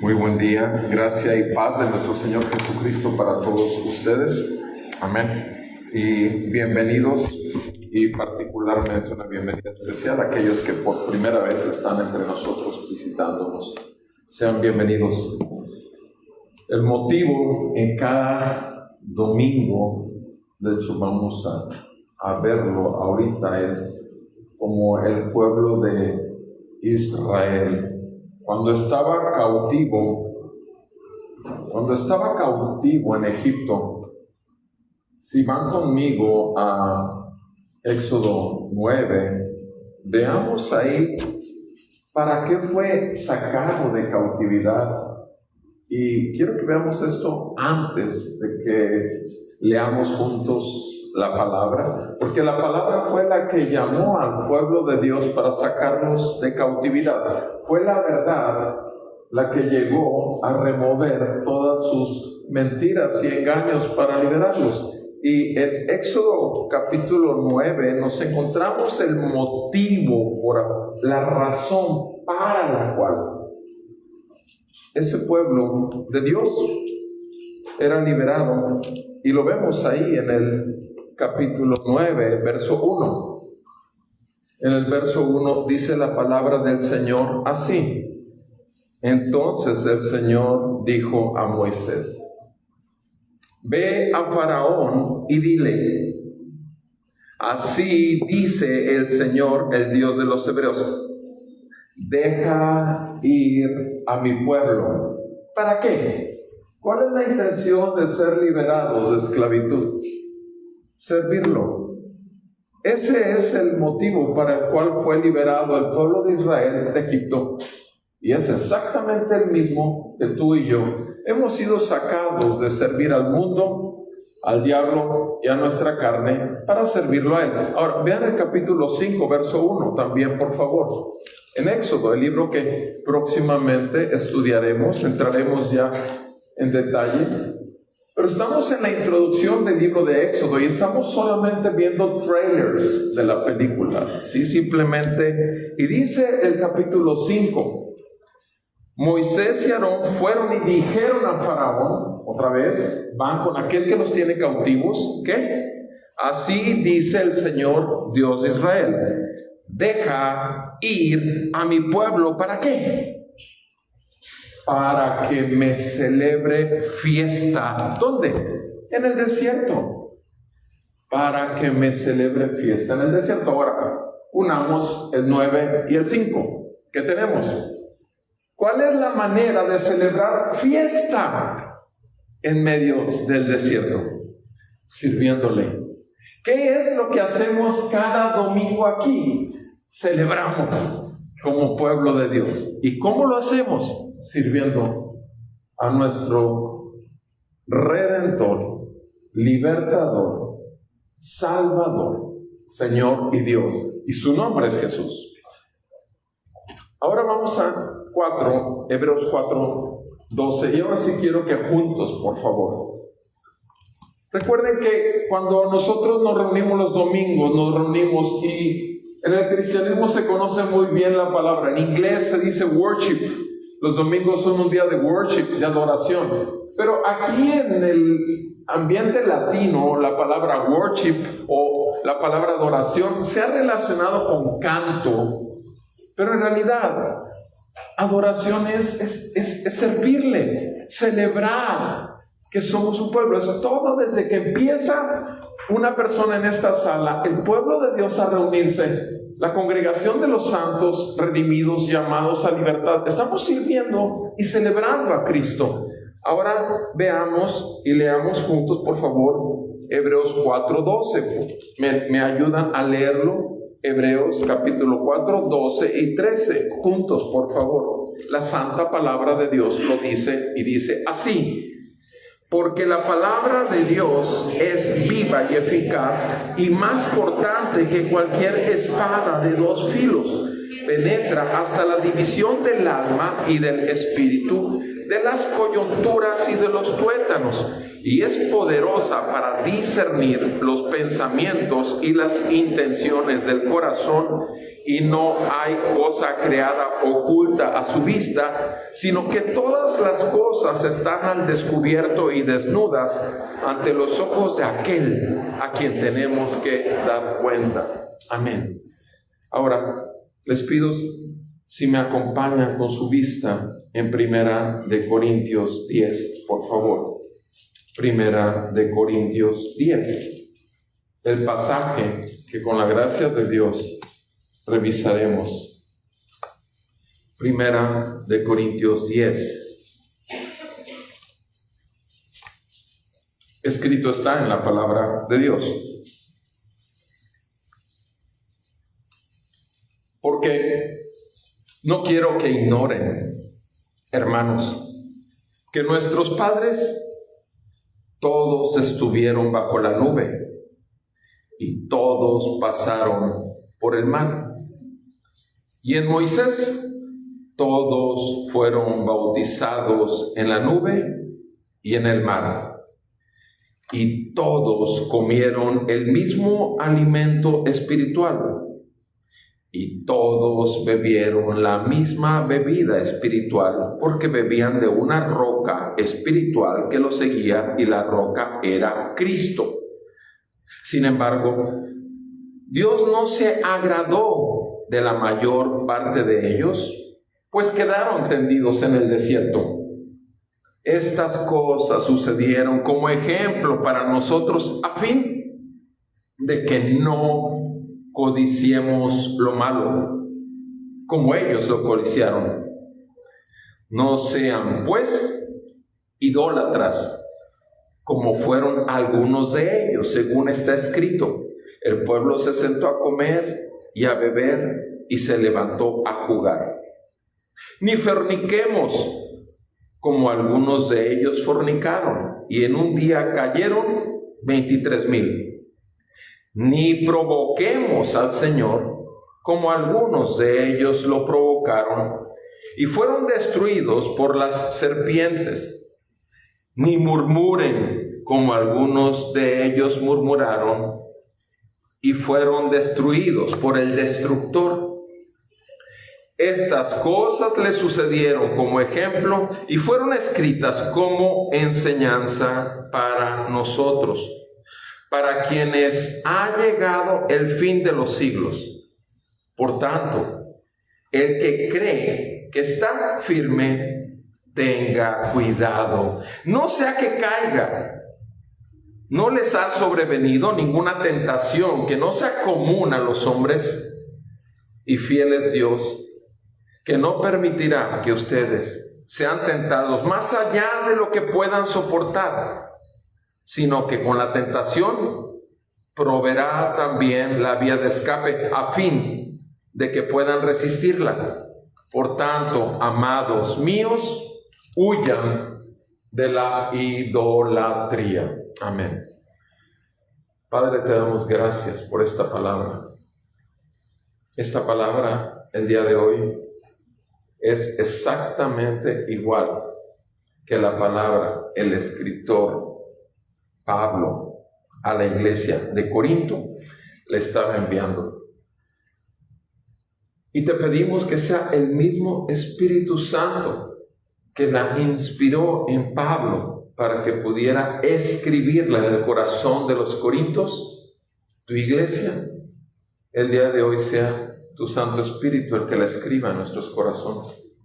Muy buen día, gracia y paz de nuestro Señor Jesucristo para todos ustedes. Amén. Y bienvenidos, y particularmente una bienvenida especial a aquellos que por primera vez están entre nosotros visitándonos. Sean bienvenidos. El motivo en cada domingo, de hecho vamos a verlo ahorita, es como el pueblo de Israel, cuando estaba cautivo en Egipto. Si van conmigo a Éxodo 9, veamos ahí para qué fue sacado de cautividad. Y quiero que veamos esto antes de que leamos juntos la palabra, porque la palabra fue la que llamó al pueblo de Dios para sacarlos de cautividad. Fue la verdad la que llegó a remover todas sus mentiras y engaños para liberarlos. Y en Éxodo capítulo 9 nos encontramos el motivo, por la razón para la cual ese pueblo de Dios era liberado, y lo vemos ahí en el capítulo 9, verso 1. En el verso 1 dice la palabra del Señor así: entonces el Señor dijo a Moisés: ve a Faraón y dile, así dice el Señor, el Dios de los hebreos, deja ir a mi pueblo. ¿Para qué? ¿Cuál es la intención de ser liberados de esclavitud? Servirlo. Ese es el motivo para el cual fue liberado el pueblo de Israel de Egipto. Y es exactamente el mismo que tú y yo hemos sido sacados de servir al mundo, al diablo y a nuestra carne para servirlo a él. Ahora, vean el capítulo 5, verso 1 también, por favor. En Éxodo, el libro que próximamente estudiaremos, entraremos ya en detalle, pero estamos en la introducción del libro de Éxodo y estamos solamente viendo trailers de la película, ¿sí? Simplemente, y dice el capítulo 5, Moisés y Aarón fueron y dijeron a Faraón, otra vez, van con aquel que los tiene cautivos, ¿qué? Así dice el Señor Dios de Israel, deja ir a mi pueblo. ¿Para qué? Para que me celebre fiesta. ¿Dónde? En el desierto. Para que me celebre fiesta en el desierto. Ahora, unamos el 9 y el 5. ¿Qué tenemos? ¿Cuál es la manera de celebrar fiesta en medio del desierto? Sirviéndole. ¿Qué es lo que hacemos cada domingo aquí? Celebramos como pueblo de Dios. ¿Y cómo lo hacemos? Sirviendo a nuestro Redentor, Libertador, Salvador, Señor y Dios. Y su nombre es Jesús. Ahora vamos a Hebreos 4, 12. Y ahora sí quiero que juntos, por favor. Recuerden que cuando nosotros nos reunimos los domingos, nos reunimos, y en el cristianismo se conoce muy bien la palabra. En inglés se dice worship. Los domingos son un día de worship, de adoración. Pero aquí en el ambiente latino, la palabra worship o la palabra adoración se ha relacionado con canto. Pero en realidad, adoración es servirle, celebrar que somos un pueblo. Es todo desde que empieza una persona en esta sala, el pueblo de Dios, a reunirse. La congregación de los santos redimidos, llamados a libertad. Estamos sirviendo y celebrando a Cristo. Ahora veamos y leamos juntos, por favor, Hebreos 4:12. ¿Me ayudan a leerlo? Hebreos capítulo 4, 12 y 13. Juntos, por favor. La santa palabra de Dios lo dice, y dice así: porque la palabra de Dios es viva y eficaz y más cortante que cualquier espada de dos filos. Penetra hasta la división del alma y del espíritu, de las coyunturas y de los tuétanos, y es poderosa para discernir los pensamientos y las intenciones del corazón, y no hay cosa creada oculta a su vista, sino que todas las cosas están al descubierto y desnudas ante los ojos de aquel a quien tenemos que dar cuenta. Amén. Ahora, les pido si me acompañan con su vista en Primera de Corintios 10, por favor. Primera de Corintios 10, el pasaje que con la gracia de Dios revisaremos. Primera de Corintios 10. Escrito está en la palabra de Dios. Porque no quiero que ignoren, hermanos, que nuestros padres todos estuvieron bajo la nube y todos pasaron por el mar. Y en Moisés todos fueron bautizados en la nube y en el mar. Y todos comieron el mismo alimento espiritual. Y todos bebieron la misma bebida espiritual, porque bebían de una roca espiritual que los seguía, y la roca era Cristo. Sin embargo, Dios no se agradó de la mayor parte de ellos, pues quedaron tendidos en el desierto. Estas cosas sucedieron como ejemplo para nosotros, a fin de que no codiciemos lo malo, como ellos lo codiciaron. No sean, pues, idólatras, como fueron algunos de ellos, según está escrito. El pueblo se sentó a comer y a beber y se levantó a jugar. Ni forniquemos, como algunos de ellos fornicaron, y en un día cayeron 23,000. Ni provoquemos al Señor, como algunos de ellos lo provocaron, y fueron destruidos por las serpientes. Ni murmuren, como algunos de ellos murmuraron, y fueron destruidos por el destructor. Estas cosas le sucedieron como ejemplo y fueron escritas como enseñanza para nosotros, para quienes ha llegado el fin de los siglos. Por tanto, el que cree que está firme, tenga cuidado, no sea que caiga. ¿No les ha sobrevenido ninguna tentación que no sea común a los hombres? Y fiel es Dios, que no permitirá que ustedes sean tentados más allá de lo que puedan soportar, sino que con la tentación proveerá también la vía de escape, a fin de que puedan resistirla. Por tanto, amados míos, huyan de la idolatría. Amén. Padre, te damos gracias por esta palabra. Esta palabra, el día de hoy, es exactamente igual que la palabra el escritor Pablo a la iglesia de Corinto le estaba enviando. Y te pedimos que sea el mismo Espíritu Santo que la inspiró en Pablo para que pudiera escribirla en el corazón de los corintios, tu iglesia, el día de hoy sea tu Santo Espíritu el que la escriba en nuestros corazones.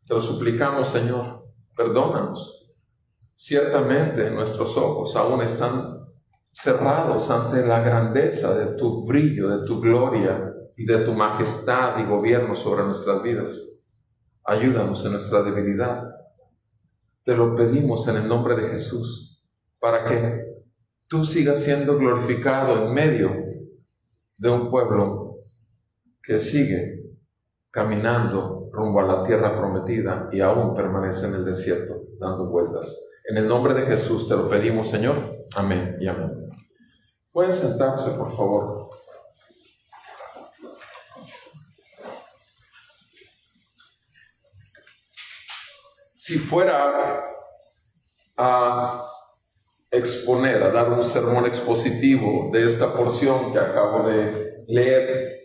Te lo suplicamos, Señor, perdónanos. Ciertamente nuestros ojos aún están cerrados ante la grandeza de tu brillo, de tu gloria y de tu majestad y gobierno sobre nuestras vidas. Ayúdanos en nuestra debilidad. Te lo pedimos en el nombre de Jesús, para que tú sigas siendo glorificado en medio de un pueblo que sigue caminando rumbo a la tierra prometida y aún permanece en el desierto dando vueltas. En el nombre de Jesús te lo pedimos, Señor. Amén y amén. Pueden sentarse, por favor. si fuera a exponer, a dar un sermón expositivo de esta porción que acabo de leer,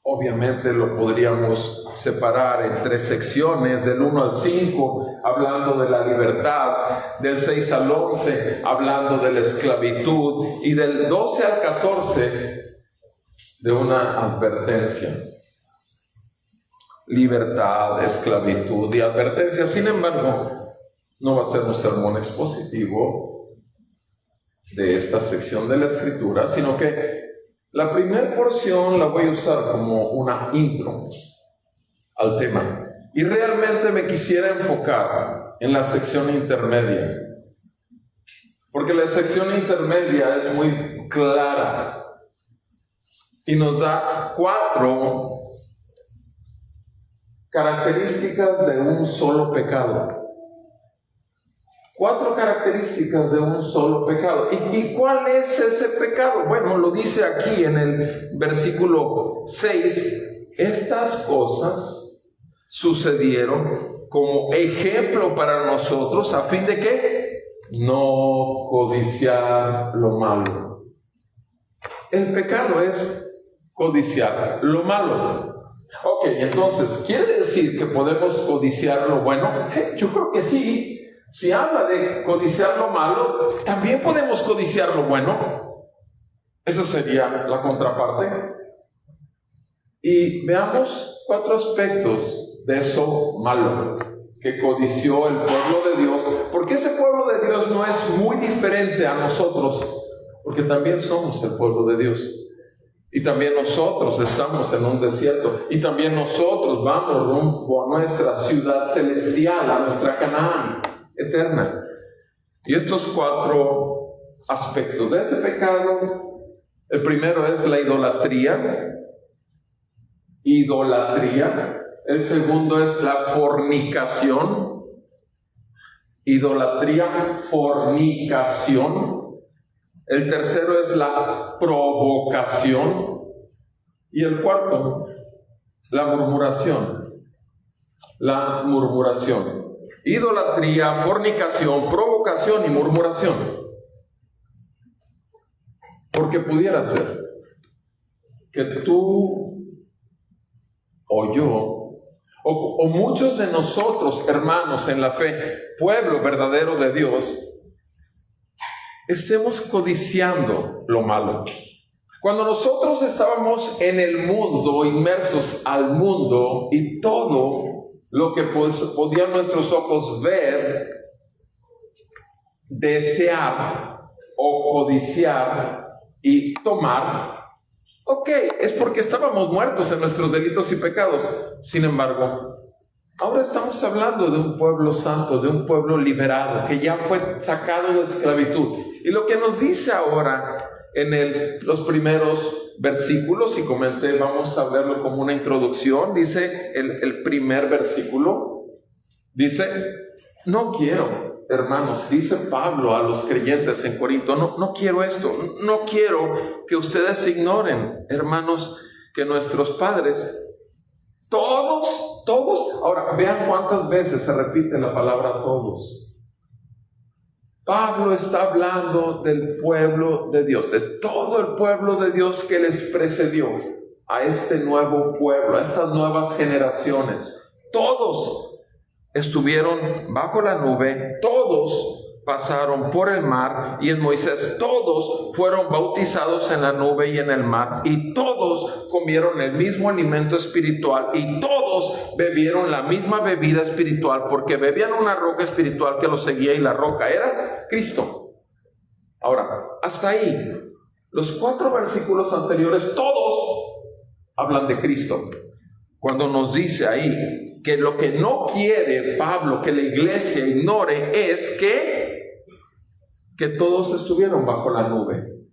obviamente lo podríamos separar en 3 secciones, del 1 al 5, hablando de la libertad, del 6 al 11, hablando de la esclavitud, y del 12 al 14, de una advertencia. Libertad, esclavitud y advertencia. Sin embargo, no va a ser un sermón expositivo de esta sección de la Escritura, sino que la primera porción la voy a usar como una intro al tema. Y realmente me quisiera enfocar en la sección intermedia, porque la sección intermedia es muy clara y nos da 4 características de un solo pecado. 4 características de un solo pecado. ¿Y cuál es ese pecado? Bueno, lo dice aquí en el versículo 6. Estas cosas sucedieron como ejemplo para nosotros, a fin de que no codiciar lo malo. El pecado es codiciar lo malo. Ok, entonces, ¿quiere decir que podemos codiciar lo bueno? Yo creo que sí. Si habla de codiciar lo malo, también podemos codiciar lo bueno. Esa sería la contraparte. Y veamos 4 aspectos de eso malo que codició el pueblo de Dios. Porque ese pueblo de Dios no es muy diferente a nosotros, porque también somos el pueblo de Dios. Y también nosotros estamos en un desierto. Y también nosotros vamos rumbo a nuestra ciudad celestial, a nuestra Canaán eterna. Y estos 4 aspectos de ese pecado, el primero es la idolatría. El segundo es la fornicación. Fornicación. El tercero es la provocación. Y el cuarto, la murmuración. Idolatría, fornicación, provocación y murmuración. Porque pudiera ser que tú o yo o muchos de nosotros, hermanos en la fe, pueblo verdadero de Dios, estemos codiciando lo malo. Cuando nosotros estábamos en el mundo, inmersos al mundo, y todo lo que podían nuestros ojos ver, desear o codiciar y tomar, ok, es porque estábamos muertos en nuestros delitos y pecados. Sin embargo, ahora estamos hablando de un pueblo santo, de un pueblo liberado, que ya fue sacado de esclavitud. Y lo que nos dice ahora en los primeros versículos, y comenté, vamos a verlo como una introducción, dice el primer versículo, dice, no quiero, hermanos, dice Pablo a los creyentes en Corinto, no quiero esto, no quiero que ustedes ignoren, hermanos, que nuestros padres, todos, ahora vean cuántas veces se repite la palabra todos. Pablo está hablando del pueblo de Dios, de todo el pueblo de Dios que les precedió a este nuevo pueblo, a estas nuevas generaciones. Todos estuvieron bajo la nube, todos pasaron por el mar y en Moisés, todos fueron bautizados en la nube y en el mar, y todos comieron el mismo alimento espiritual, y todos bebieron la misma bebida espiritual, porque bebían una roca espiritual que los seguía, y la roca era Cristo. Ahora, hasta ahí, los 4 versículos anteriores, todos hablan de Cristo. Cuando nos dice ahí que lo que no quiere Pablo que la iglesia ignore es que todos estuvieron bajo la nube.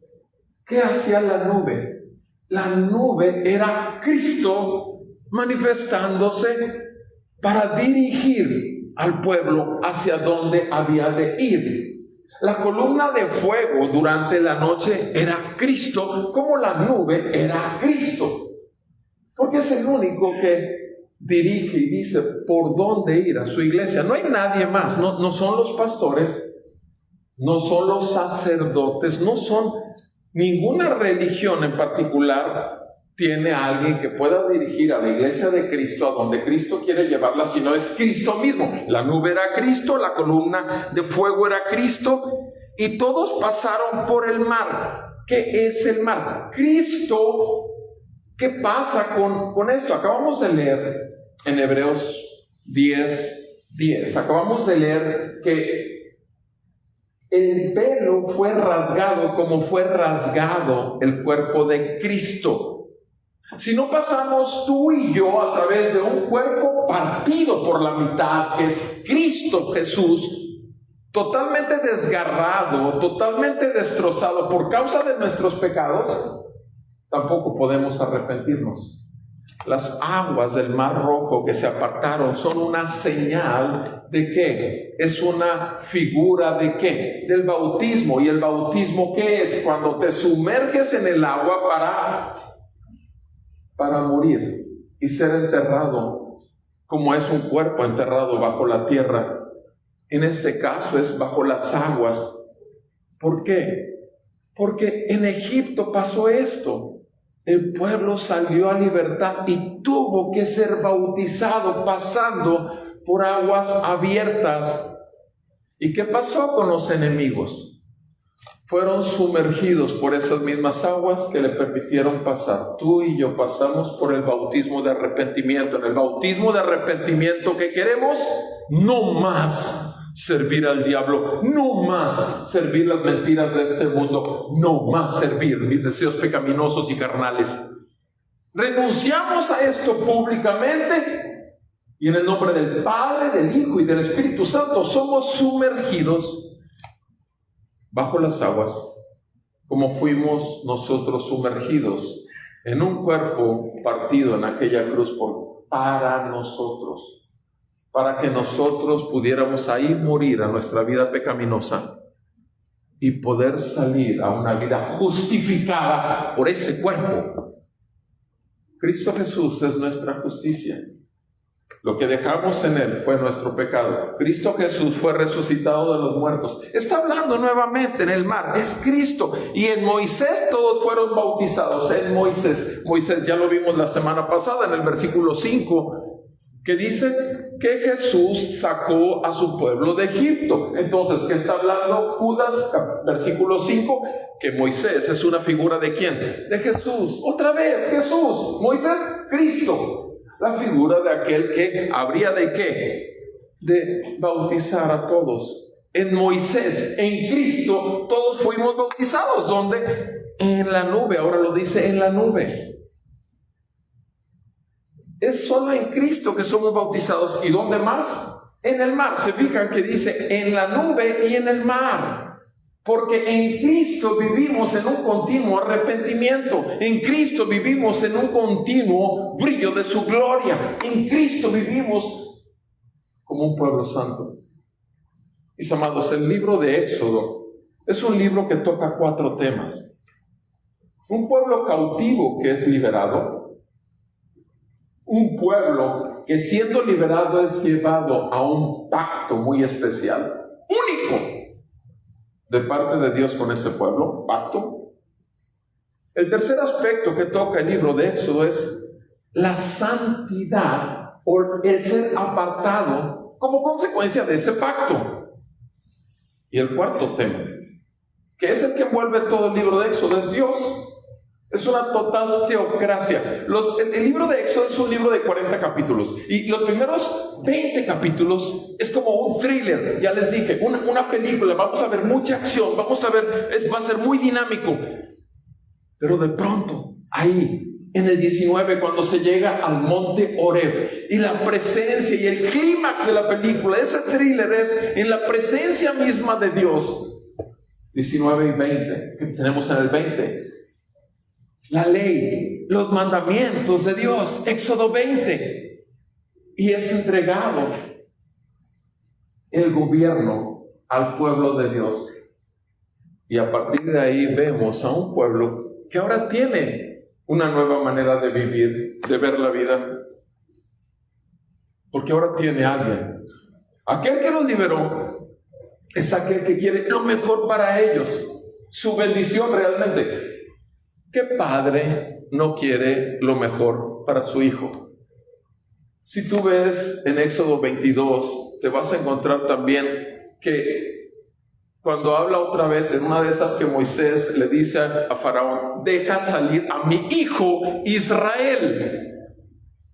¿Qué hacía la nube? La nube era Cristo manifestándose para dirigir al pueblo hacia donde había de ir. La columna de fuego durante la noche era Cristo, como la nube era Cristo. Porque es el único que dirige y dice por dónde ir a su iglesia. No hay nadie más, no son los pastores, no son los sacerdotes, no son ninguna religión en particular. Tiene a alguien que pueda dirigir a la iglesia de Cristo a donde Cristo quiere llevarla, sino es Cristo mismo. La nube era Cristo, la columna de fuego era Cristo, y todos pasaron por el mar. ¿Qué es el mar? Cristo. ¿Qué pasa con esto? Acabamos de leer en Hebreos 10:10. Acabamos de leer que el velo fue rasgado como fue rasgado el cuerpo de Cristo. Si no pasamos tú y yo a través de un cuerpo partido por la mitad, que es Cristo Jesús, totalmente desgarrado, totalmente destrozado por causa de nuestros pecados, tampoco podemos arrepentirnos. Las aguas del Mar Rojo que se apartaron son una señal de ¿qué? Es una figura de ¿qué? Del bautismo. ¿Y el bautismo qué es? Cuando te sumerges en el agua para morir y ser enterrado, como es un cuerpo enterrado bajo la tierra. En este caso es bajo las aguas. ¿Por qué? Porque en Egipto pasó esto. El pueblo salió a libertad y tuvo que ser bautizado pasando por aguas abiertas. ¿Y qué pasó con los enemigos? Fueron sumergidos por esas mismas aguas que le permitieron pasar. Tú y yo pasamos por el bautismo de arrepentimiento. En el bautismo de arrepentimiento que queremos, no más servir al diablo, no más servir las mentiras de este mundo, no más servir mis deseos pecaminosos y carnales. Renunciamos a esto públicamente y en el nombre del Padre, del Hijo y del Espíritu Santo somos sumergidos bajo las aguas, como fuimos nosotros sumergidos en un cuerpo partido en aquella cruz para nosotros, para que nosotros pudiéramos ahí morir a nuestra vida pecaminosa y poder salir a una vida justificada por ese cuerpo. Cristo Jesús es nuestra justicia. Lo que dejamos en Él fue nuestro pecado. Cristo Jesús fue resucitado de los muertos. Está hablando nuevamente en el mar. Es Cristo. Y en Moisés todos fueron bautizados. En Moisés ya lo vimos la semana pasada en el versículo 5, que dice que Jesús sacó a su pueblo de Egipto. Entonces, ¿qué está hablando Judas? Versículo 5, que Moisés es una figura ¿de quién? De Jesús. Otra vez, Jesús. Moisés, Cristo. La figura de aquel que habría de ¿qué? De bautizar a todos. En Moisés, en Cristo, todos fuimos bautizados. ¿Dónde? En la nube. Ahora lo dice en la nube. Es solo en Cristo que somos bautizados. ¿Y dónde más? En el mar. Se fijan que dice en la nube y en el mar. Porque en Cristo vivimos en un continuo arrepentimiento. En Cristo vivimos en un continuo brillo de su gloria. En Cristo vivimos como un pueblo santo. Mis amados, el libro de Éxodo es un libro que toca 4 temas. Un pueblo cautivo que es liberado. Un pueblo que siendo liberado es llevado a un pacto muy especial, único, de parte de Dios con ese pueblo, pacto. El tercer aspecto que toca el libro de Éxodo es la santidad o el ser apartado como consecuencia de ese pacto. Y el cuarto tema, que es el que envuelve todo el libro de Éxodo, es Dios. Es una total teocracia. El libro de Éxodo es un libro de 40 capítulos. Y los primeros 20 capítulos es como un thriller. Ya les dije, una película. Vamos a ver mucha acción. Vamos a ver, va a ser muy dinámico. Pero de pronto, ahí, en el 19, cuando se llega al monte Horeb, y la presencia y el clímax de la película, ese thriller es en la presencia misma de Dios. 19 y 20, que tenemos en el 20. La ley, los mandamientos de Dios, Éxodo 20. Y es entregado el gobierno al pueblo de Dios. Y a partir de ahí vemos a un pueblo que ahora tiene una nueva manera de vivir, de ver la vida. porque ahora tiene a alguien. Aquel que los liberó es aquel que quiere lo mejor para ellos, su bendición realmente. ¿Qué padre no quiere lo mejor para su hijo? Si tú ves en Éxodo 22, te vas a encontrar también que cuando habla otra vez en una de esas que Moisés le dice a Faraón, deja salir a mi hijo Israel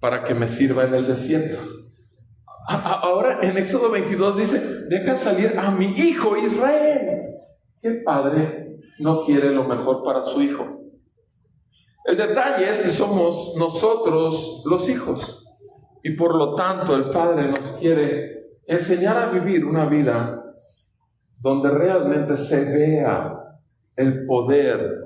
para que me sirva en el desierto. Ahora en Éxodo 22 dice, deja salir a mi hijo Israel. ¿Qué padre no quiere lo mejor para su hijo? El detalle es que somos nosotros los hijos, y por lo tanto el Padre nos quiere enseñar a vivir una vida donde realmente se vea el poder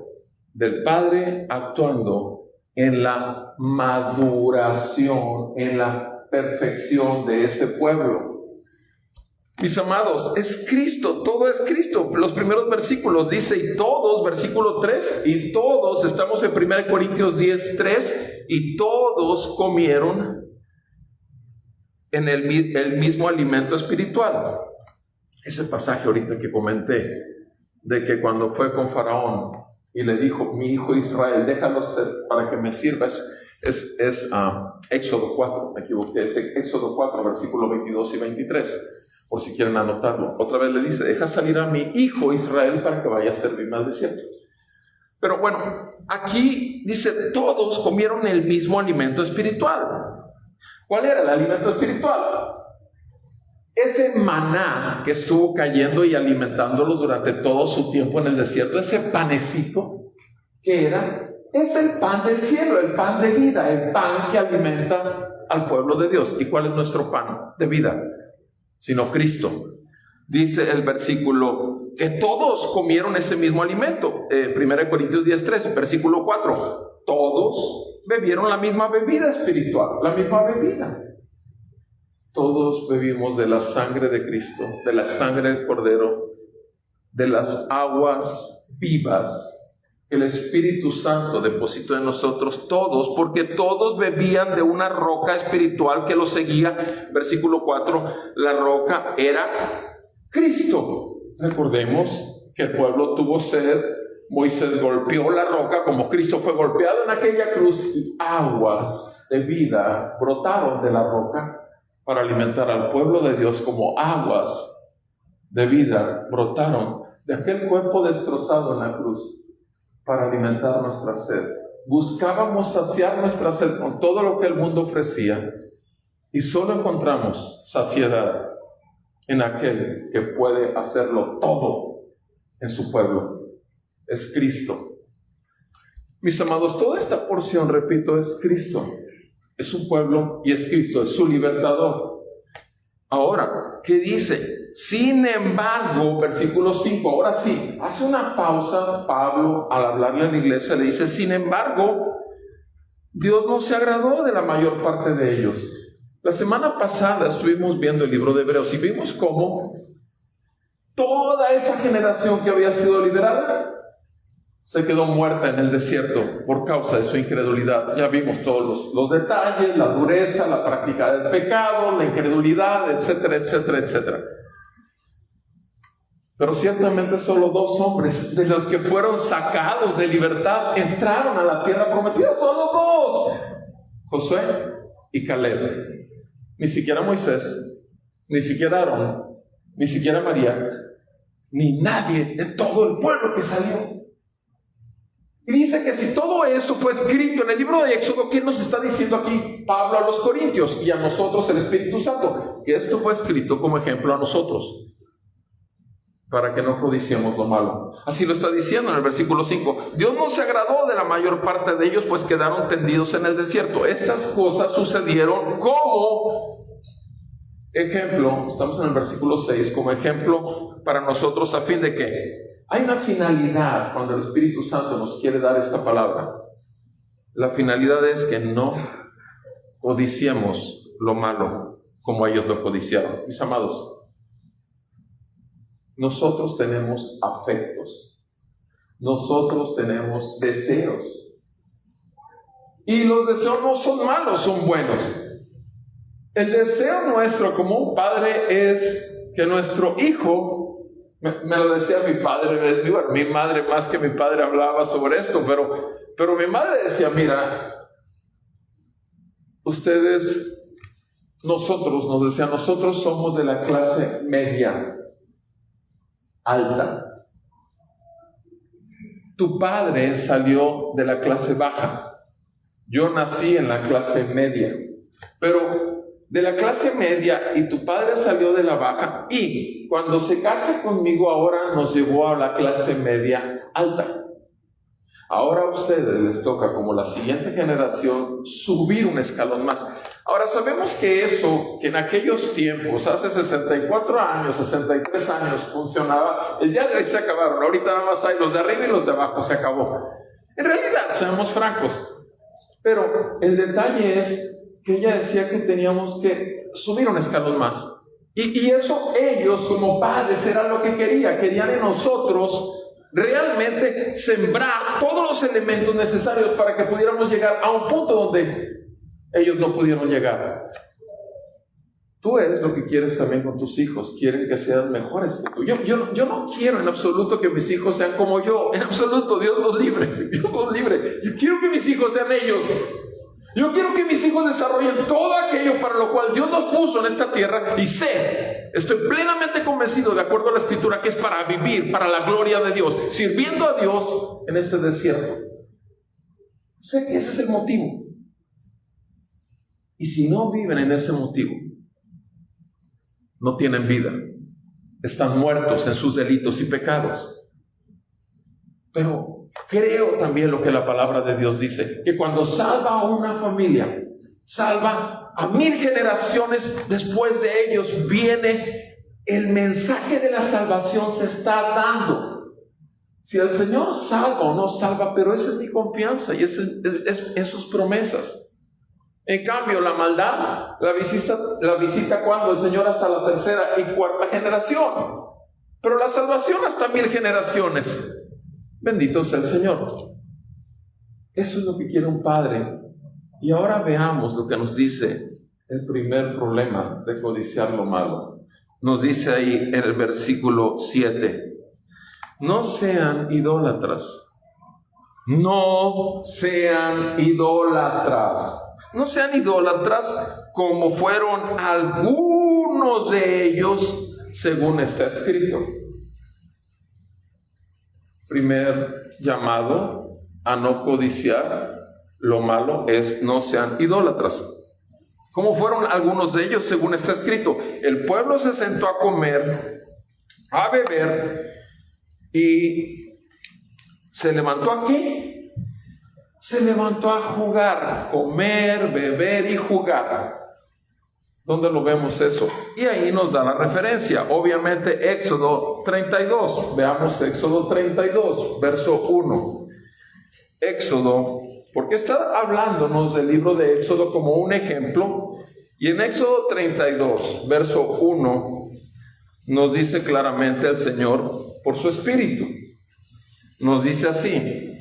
del Padre actuando en la maduración, en la perfección de ese pueblo. Mis amados, es Cristo, todo es Cristo. Los primeros versículos dice, y todos, versículo 3, y todos, estamos en 1 Corintios 10, 3, y todos comieron en el mismo alimento espiritual. Ese pasaje ahorita que comenté, de que cuando fue con Faraón y le dijo, mi hijo Israel, déjalo ser para que me sirvas, es Éxodo 4, me equivoqué, es Éxodo 4, versículo 22 y 23. Por si quieren anotarlo. Otra vez le dice, deja salir a mi hijo Israel para que vaya a servirme al desierto. Pero bueno, aquí dice, todos comieron el mismo alimento espiritual. ¿Cuál era el alimento espiritual? Ese maná que estuvo cayendo y alimentándolos durante todo su tiempo en el desierto, ese panecito que era, es el pan del cielo, el pan de vida, el pan que alimenta al pueblo de Dios. ¿Y cuál es nuestro pan de vida? Sino Cristo. Dice el versículo que todos comieron ese mismo alimento. 1 Corintios 10:3, versículo 4. Todos bebieron la misma bebida espiritual, la misma bebida. Todos bebimos de la sangre de Cristo, de la sangre del Cordero, de las aguas vivas que el Espíritu Santo depositó en nosotros, todos, porque todos bebían de una roca espiritual que los seguía. Versículo 4, la roca era Cristo. Recordemos que el pueblo tuvo sed, Moisés golpeó la roca como Cristo fue golpeado en aquella cruz, y aguas de vida brotaron de la roca para alimentar al pueblo de Dios, como aguas de vida brotaron de aquel cuerpo destrozado en la cruz para alimentar nuestra sed. Buscábamos saciar nuestra sed con todo lo que el mundo ofrecía, y solo encontramos saciedad en aquel que puede hacerlo todo en su pueblo. Es Cristo. Mis amados, toda esta porción, repito, es Cristo. Es su pueblo y es Cristo, es su libertador. Ahora, ¿qué dice? Sin embargo, versículo 5, ahora sí, hace una pausa Pablo al hablarle a la iglesia, le dice, sin embargo, Dios no se agradó de la mayor parte de ellos. La semana pasada estuvimos viendo el libro de Hebreos y vimos cómo toda esa generación que había sido liberada se quedó muerta en el desierto por causa de su incredulidad. Ya vimos todos los detalles, la dureza, la práctica del pecado, la incredulidad, etcétera, etcétera, etcétera. Pero ciertamente solo 2 hombres de los que fueron sacados de libertad entraron a la tierra prometida. Solo 2, Josué y Caleb. Ni siquiera Moisés, ni siquiera Aarón, ni siquiera María, ni nadie de todo el pueblo que salió. Y dice que si todo eso fue escrito en el libro de Éxodo, ¿qué nos está diciendo aquí Pablo a los Corintios y a nosotros el Espíritu Santo? Que esto fue escrito como ejemplo a nosotros, para que no codiciemos lo malo. Así lo está diciendo en el versículo 5. Dios no se agradó de la mayor parte de ellos, pues quedaron tendidos en el desierto. Estas cosas sucedieron como ejemplo, estamos en el versículo 6, como ejemplo para nosotros, a fin de que hay una finalidad cuando el Espíritu Santo nos quiere dar esta palabra. La finalidad es que no codiciemos lo malo como ellos lo codiciaron. Mis amados, nosotros tenemos afectos, nosotros tenemos deseos, y los deseos no son malos, son buenos. El deseo nuestro como un padre es que nuestro hijo, me lo decía mi padre, mi madre más que mi padre hablaba sobre esto, pero mi madre decía, mira, nosotros somos de la clase media alta. Tu padre salió de la clase baja. Yo nací en la clase media. Pero de la clase media y tu padre salió de la baja, y cuando se casa conmigo ahora nos llevó a la clase media alta. Ahora a ustedes les toca, como la siguiente generación, subir un escalón más. Ahora sabemos que que en aquellos tiempos, hace 64 años, 63 años, funcionaba. El día de hoy se acabaron. Ahorita nada más hay los de arriba y los de abajo, se acabó. En realidad, seamos francos. Pero el detalle es que ella decía que teníamos que subir un escalón más. Y eso ellos como padres era lo que querían en nosotros realmente sembrar todos los elementos necesarios para que pudiéramos llegar a un punto donde ellos no pudieron llegar. Tú eres lo que quieres también con tus hijos. Quieren que sean mejores que tú. Yo no quiero en absoluto que mis hijos sean como yo. En absoluto, Dios los libre. Dios los libre. Yo quiero que mis hijos sean ellos. Yo quiero que mis hijos desarrollen todo aquello para lo cual Dios los puso en esta tierra, y estoy plenamente convencido, de acuerdo a la Escritura, que es para vivir para la gloria de Dios, sirviendo a Dios en este desierto. Sé que ese es el motivo. Y si no viven en ese motivo, no tienen vida. Están muertos en sus delitos y pecados. Pero creo también lo que la palabra de Dios dice, que cuando salva a una familia, salva a 1000 generaciones después de ellos. Viene el mensaje de la salvación, se está dando. Si el Señor salva o no salva, pero esa es mi confianza y es en sus promesas. En cambio, la maldad la visita cuando el Señor hasta la 3ª y 4ª generación, pero la salvación hasta 1000 generaciones. Bendito sea el Señor. Eso es lo que quiere un padre. Y ahora veamos lo que nos dice el primer problema de codiciar lo malo. Nos dice ahí en el versículo 7: no sean idólatras. No sean idólatras. No sean idólatras como fueron algunos de ellos, según está escrito. Primer llamado a no codiciar lo malo es: no sean idólatras. Como fueron algunos de ellos, según está escrito. El pueblo se sentó a comer, a beber, y ¿se levantó a qué? Se levantó a jugar, comer, beber y jugar. ¿Dónde lo vemos eso? Y ahí nos da la referencia, obviamente, Éxodo 32. Veamos Éxodo 32, verso 1. Éxodo, porque está hablándonos del libro de Éxodo como un ejemplo. Y en Éxodo 32, verso 1, nos dice claramente el Señor por su Espíritu. Nos dice así: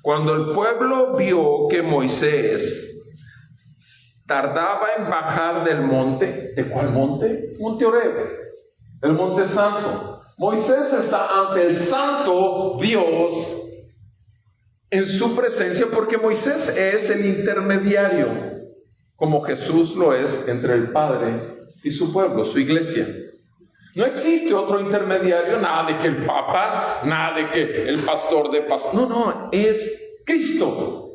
cuando el pueblo vio que Moisés tardaba en bajar del monte. ¿De cuál monte? Monte Oreb, el monte santo. Moisés está ante el santo Dios en su presencia, porque Moisés es el intermediario, como Jesús lo es entre el Padre y su pueblo, su iglesia. No existe otro intermediario, nada de que el Papa, nada de que el pastor de pastor. No, es Cristo.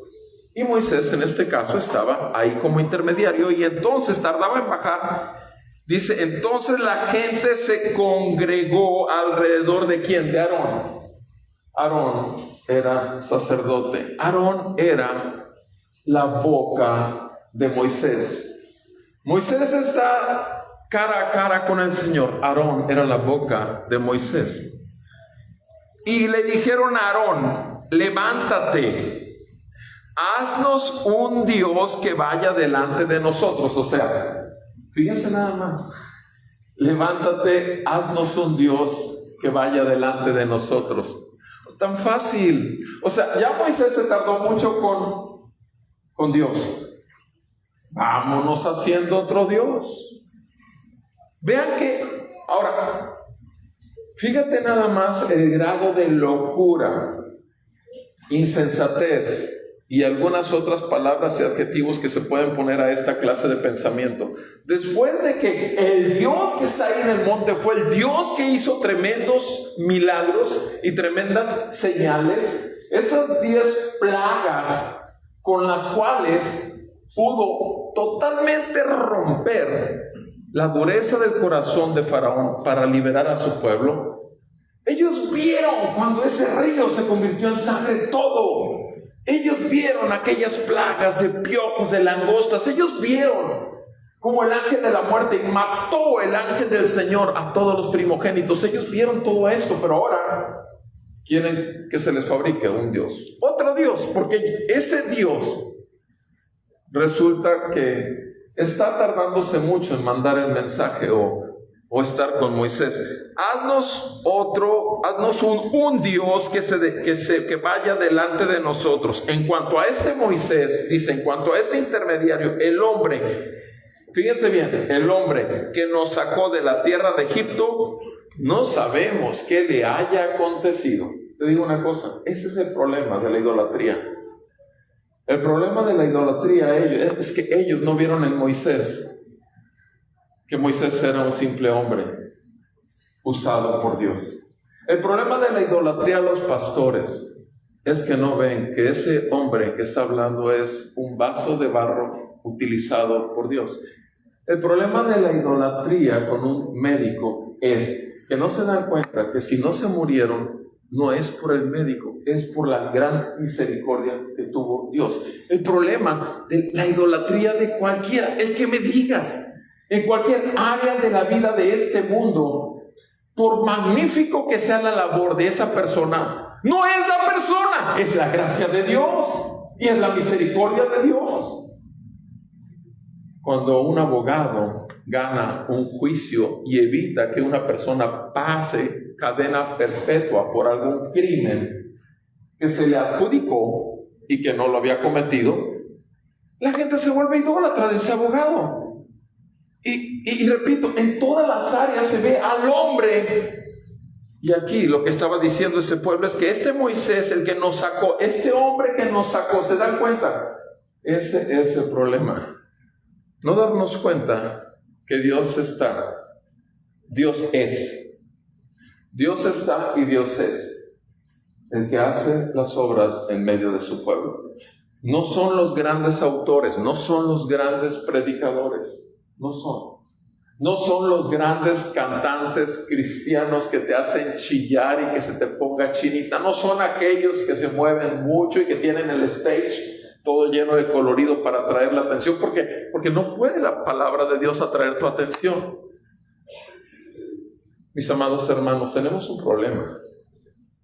Y Moisés en este caso estaba ahí como intermediario, y entonces tardaba en bajar. Dice, entonces la gente se congregó alrededor de ¿quién? De Aarón. Aarón era sacerdote. Aarón era la boca de Moisés. Moisés está cara a cara con el Señor. Aarón era la boca de Moisés. Y le dijeron a Aarón: levántate, haznos un Dios que vaya delante de nosotros. O sea, fíjense nada más. Levántate, haznos un Dios que vaya delante de nosotros. Tan fácil. O sea, ya Moisés se tardó mucho con Dios. vámonos haciendo otro Dios. Vean que, ahora, fíjate nada más el grado de locura, insensatez y algunas otras palabras y adjetivos que se pueden poner a esta clase de pensamiento. Después de que el Dios que está ahí en el monte fue el Dios que hizo tremendos milagros y tremendas señales, esas 10 plagas con las cuales pudo totalmente romper la dureza del corazón de Faraón para liberar a su pueblo, ellos vieron cuando ese río se convirtió en sangre todo. Ellos vieron aquellas plagas de piojos, de langostas. Ellos vieron cómo el ángel de la muerte mató el ángel del Señor a todos los primogénitos. Ellos vieron todo esto, pero ahora quieren que se les fabrique un Dios, otro Dios, porque ese Dios resulta que está tardándose mucho en mandar el mensaje o estar con Moisés. Haznos un Dios que vaya delante de nosotros. En cuanto a este Moisés, dice, en cuanto a este intermediario, el hombre, fíjense bien, el hombre que nos sacó de la tierra de Egipto, no sabemos qué le haya acontecido. Te digo una cosa, ese es el problema de la idolatría. El problema de la idolatría es que ellos no vieron en Moisés que Moisés era un simple hombre usado por Dios. El problema de la idolatría a los pastores es que no ven que ese hombre que está hablando es un vaso de barro utilizado por Dios. El problema de la idolatría con un médico es que no se dan cuenta que si no se murieron, no es por el médico, es por la gran misericordia que tuvo Dios. El problema de la idolatría de cualquiera, el que me digas, en cualquier área de la vida de este mundo, por magnífico que sea la labor de esa persona, no es la persona, es la gracia de Dios y es la misericordia de Dios. Cuando un abogado gana un juicio y evita que una persona pase cadena perpetua por algún crimen que se le adjudicó y que no lo había cometido, la gente se vuelve idólatra de ese abogado. Y repito, en todas las áreas se ve al hombre. Y aquí lo que estaba diciendo ese pueblo es que este Moisés, el que nos sacó, este hombre que nos sacó, ¿se dan cuenta? Ese es el problema. No darnos cuenta que Dios está, Dios es. Dios está y Dios es el que hace las obras en medio de su pueblo. No son los grandes autores, no son los grandes predicadores. No son los grandes cantantes cristianos que te hacen chillar y que se te ponga chinita. No son aquellos que se mueven mucho y que tienen el stage todo lleno de colorido para atraer la atención, porque no puede la palabra de Dios atraer tu atención. Mis amados hermanos, tenemos un problema.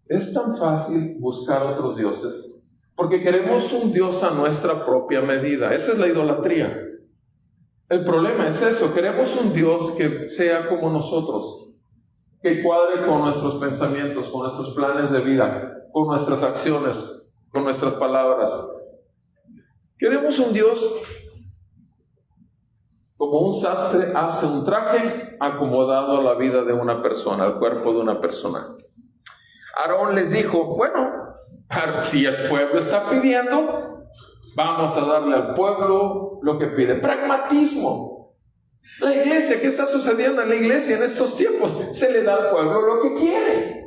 Es tan fácil buscar otros dioses porque queremos un Dios a nuestra propia medida. Esa es la idolatría. El problema es eso, queremos un Dios que sea como nosotros, que cuadre con nuestros pensamientos, con nuestros planes de vida, con nuestras acciones, con nuestras palabras. Queremos un Dios como un sastre hace un traje acomodado a la vida de una persona, al cuerpo de una persona. Aarón les dijo, bueno, si el pueblo está pidiendo, vamos a darle al pueblo lo que pide. Pragmatismo. La iglesia, ¿qué está sucediendo en la iglesia en estos tiempos? Se le da al pueblo lo que quiere.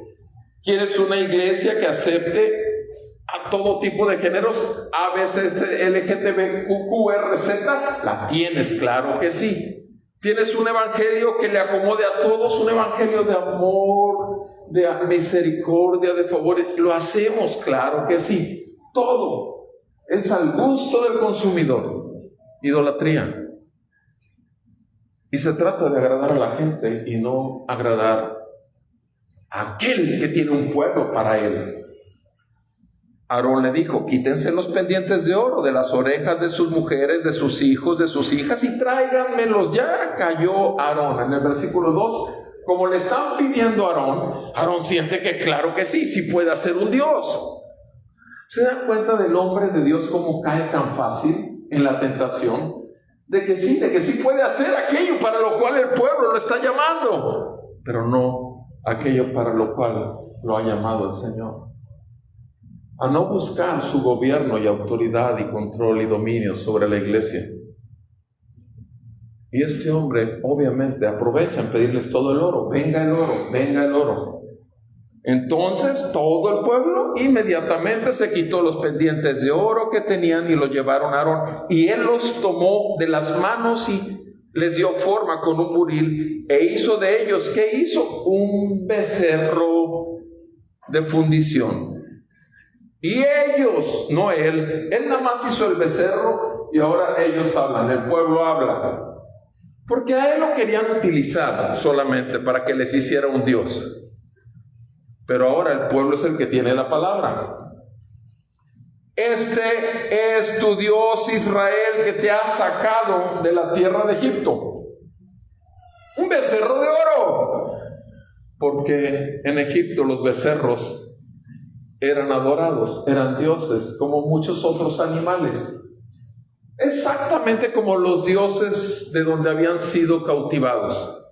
¿Quieres una iglesia que acepte a todo tipo de géneros? A, B, C, LGTB, QRZ. La tienes, claro que sí. ¿Tienes un evangelio que le acomode a todos? Un evangelio de amor, de misericordia, de favor. Lo hacemos, claro que sí. Todo es al gusto del consumidor. Idolatría. Y se trata de agradar a la gente y no agradar a aquel que tiene un pueblo para él. Aarón le dijo, quítense los pendientes de oro de las orejas de sus mujeres, de sus hijos, de sus hijas y tráiganmelos. Ya cayó Aarón. En el versículo 2, como le están pidiendo a Aarón, Aarón siente que claro que sí puede hacer un Dios. ¿Se dan cuenta del hombre de Dios cómo cae tan fácil en la tentación? de que sí puede hacer aquello para lo cual el pueblo lo está llamando, pero no aquello para lo cual lo ha llamado el Señor. A no buscar su gobierno y autoridad y control y dominio sobre la iglesia. Y este hombre obviamente aprovecha en pedirles todo el oro. Venga el oro, venga el oro. Entonces todo el pueblo inmediatamente se quitó los pendientes de oro que tenían y lo llevaron a Aarón. Y él los tomó de las manos y les dio forma con un buril e hizo de ellos, ¿qué hizo? Un becerro de fundición. Y ellos, no él nada más hizo el becerro y ahora ellos hablan, el pueblo habla. Porque a él lo querían utilizar solamente para que les hiciera un Dios. Pero ahora el pueblo es el que tiene la palabra. Este es tu Dios Israel que te ha sacado de la tierra de Egipto. Un becerro de oro. Porque en Egipto los becerros eran adorados, eran dioses, como muchos otros animales. Exactamente como los dioses de donde habían sido cautivados,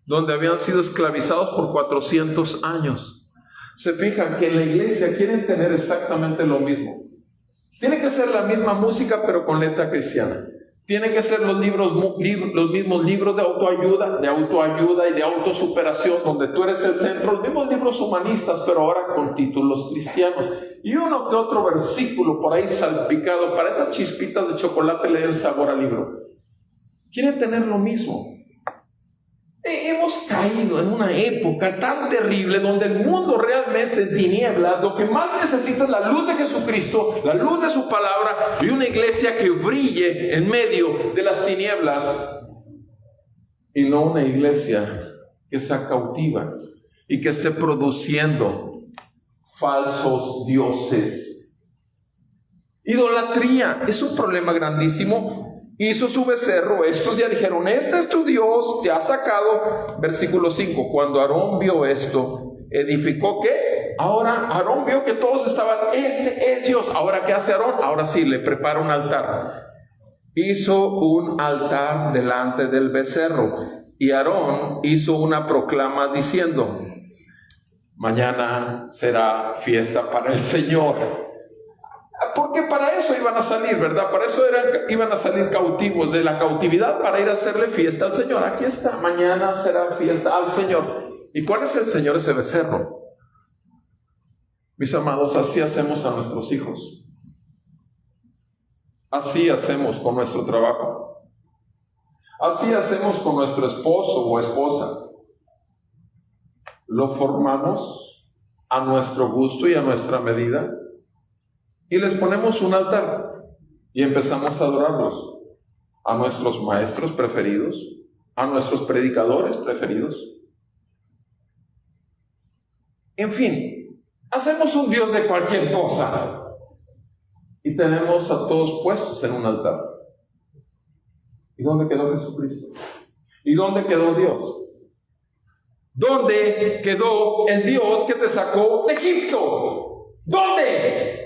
donde habían sido esclavizados por 400 años. Se fijan que en la iglesia quieren tener exactamente lo mismo. Tiene que ser la misma música, pero con letra cristiana. Tienen que ser los mismos libros de autoayuda y de autosuperación, donde tú eres el centro, los mismos libros humanistas, pero ahora con títulos cristianos. Y uno que otro versículo por ahí salpicado, para esas chispitas de chocolate le den sabor al libro. Quieren tener lo mismo. Hemos caído en una época tan terrible donde el mundo realmente en tinieblas, lo que más necesita es la luz de Jesucristo, la luz de su palabra y una iglesia que brille en medio de las tinieblas, y no una iglesia que sea cautiva y que esté produciendo falsos dioses. Idolatría es un problema grandísimo. Hizo su becerro, estos ya dijeron, este es tu Dios, te ha sacado. Versículo 5, cuando Aarón vio esto, edificó ¿qué? Ahora Aarón vio que todos estaban, este es Dios. Ahora ¿qué hace Aarón? Ahora sí, le prepara un altar. Hizo un altar delante del becerro. Y Aarón hizo una proclama diciendo, mañana será fiesta para el Señor. Porque para eso iban a salir, ¿verdad? Para eso iban a salir cautivos de la cautividad, para ir a hacerle fiesta al Señor. Aquí está, mañana será fiesta al Señor. ¿Y cuál es el Señor? Ese becerro. Mis amados, así hacemos a nuestros hijos. Así hacemos con nuestro trabajo. Así hacemos con nuestro esposo o esposa. Lo formamos a nuestro gusto y a nuestra medida. Y les ponemos un altar y empezamos a adorarlos, a nuestros maestros preferidos, a nuestros predicadores preferidos. En fin, hacemos un Dios de cualquier cosa y tenemos a todos puestos en un altar. ¿Y dónde quedó Jesucristo? ¿Y dónde quedó Dios? ¿Dónde quedó el Dios que te sacó de Egipto? ¿Dónde?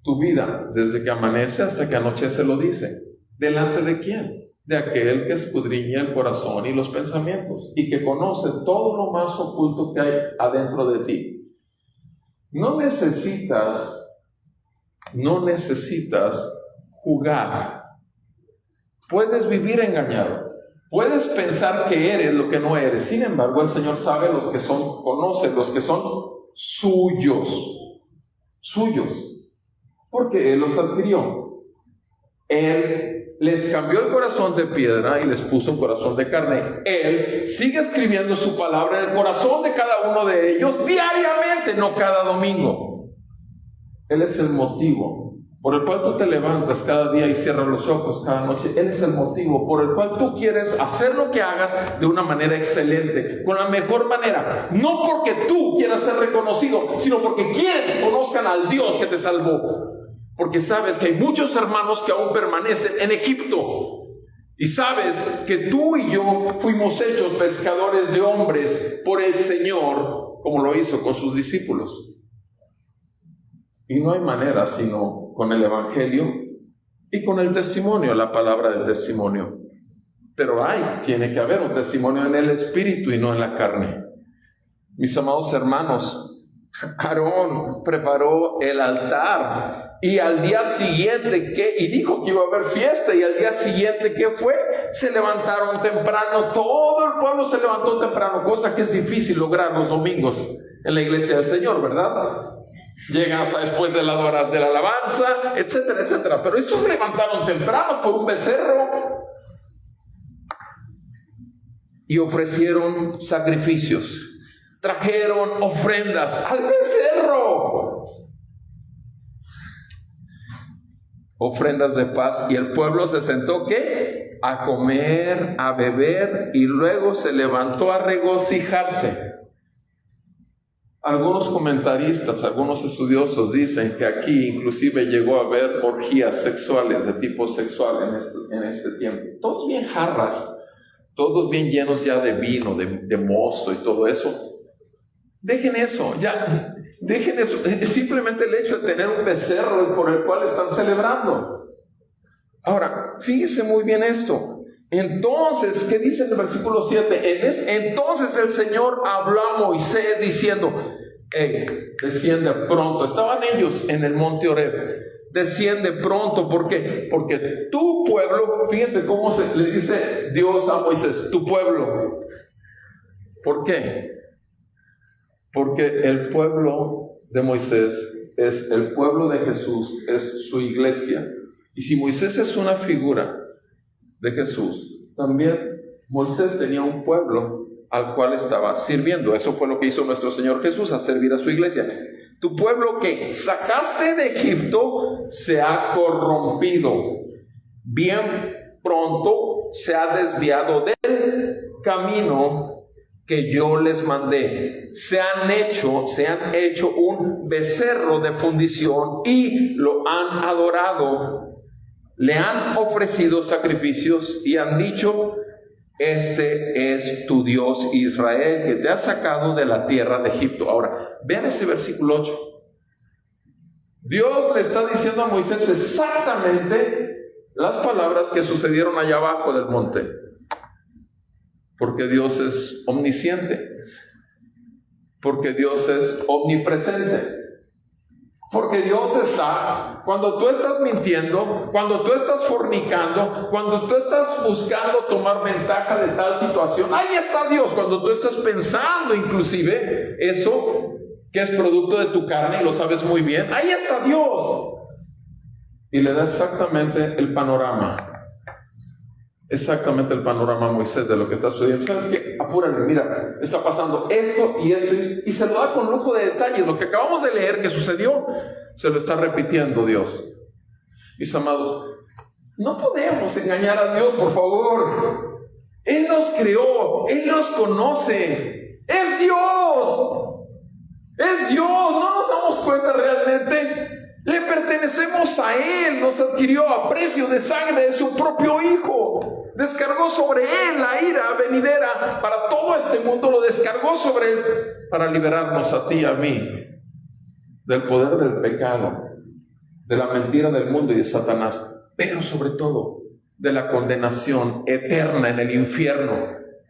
Tu vida, desde que amanece hasta que anochece, lo dice. ¿Delante de quién? De aquel que escudriña el corazón y los pensamientos y que conoce todo lo más oculto que hay adentro de ti. No necesitas jugar. Puedes vivir engañado. Puedes pensar que eres lo que no eres. Sin embargo, el Señor sabe conoce los que son suyos. Porque Él los adquirió. Él les cambió el corazón de piedra y les puso un corazón de carne. Él sigue escribiendo su palabra en el corazón de cada uno de ellos diariamente, no cada domingo. Él es el motivo por el cual tú te levantas cada día y cierras los ojos cada noche. Él es el motivo por el cual tú quieres hacer lo que hagas de una manera excelente, con la mejor manera. No porque tú quieras ser reconocido, sino porque quieres que conozcan al Dios que te salvó. Porque sabes que hay muchos hermanos que aún permanecen en Egipto. Y sabes que tú y yo fuimos hechos pescadores de hombres por el Señor, como lo hizo con sus discípulos. Y no hay manera sino con el Evangelio y con el testimonio, la palabra del testimonio. Pero tiene que haber un testimonio en el espíritu y no en la carne. Mis amados hermanos, Aarón preparó el altar y al día siguiente, y dijo que iba a haber fiesta, y al día siguiente, ¿qué fue? Se levantaron temprano, todo el pueblo se levantó temprano, cosa que es difícil lograr los domingos en la iglesia del Señor, ¿verdad? Llegan hasta después de las horas de la alabanza, etcétera, etcétera. Pero estos se levantaron temprano por un becerro y ofrecieron sacrificios. Trajeron ofrendas al becerro, ofrendas de paz, y el pueblo se sentó ¿qué? A comer, a beber, y luego se levantó a regocijarse. Algunos comentaristas, algunos estudiosos dicen que aquí inclusive llegó a haber orgías sexuales de tipo sexual en este tiempo. Todos bien jarras, todos bien llenos ya de vino, de mosto y todo eso. Dejen eso, dejen eso. Simplemente el hecho de tener un becerro por el cual están celebrando. Ahora, fíjense muy bien esto. Entonces, ¿qué dice en el versículo 7? Entonces el Señor habló a Moisés diciendo: desciende pronto. Estaban ellos en el monte Horeb. Desciende pronto. ¿Por qué? Porque tu pueblo, fíjense cómo le dice Dios a Moisés: tu pueblo. ¿Por qué? Porque el pueblo de Moisés es el pueblo de Jesús, es su iglesia. Y si Moisés es una figura de Jesús, también Moisés tenía un pueblo al cual estaba sirviendo. Eso fue lo que hizo nuestro Señor Jesús, a servir a su iglesia. Tu pueblo que sacaste de Egipto se ha corrompido. Bien pronto se ha desviado del camino que yo les mandé. Se han hecho un becerro de fundición y lo han adorado. Le han ofrecido sacrificios y han dicho: este es tu Dios Israel, que te ha sacado de la tierra de Egipto. Ahora, vean ese versículo 8. Dios le está diciendo a Moisés exactamente las palabras que sucedieron allá abajo del monte. Porque Dios es omnisciente, porque Dios es omnipresente, porque Dios está cuando tú estás mintiendo, cuando tú estás fornicando, cuando tú estás buscando tomar ventaja de tal situación. Ahí está Dios. Cuando tú estás pensando inclusive eso que es producto de tu carne y lo sabes muy bien, ahí está Dios. Y le da exactamente el panorama. Exactamente el panorama a Moisés de lo que está sucediendo. ¿Sabes qué? Apúrale, mira, está pasando esto y esto, y se lo da con lujo de detalles. Lo que acabamos de leer que sucedió, se lo está repitiendo Dios. Mis amados, no podemos engañar a Dios, por favor. Él nos creó, Él nos conoce. ¡Es Dios! ¡Es Dios! ¿No nos damos cuenta realmente? Le pertenecemos a Él. Nos adquirió a precio de sangre de su propio Hijo. Descargó sobre Él la ira venidera para todo este mundo. Lo descargó sobre Él para liberarnos a ti y a mí del poder del pecado, de la mentira del mundo y de Satanás, pero sobre todo de la condenación eterna en el infierno.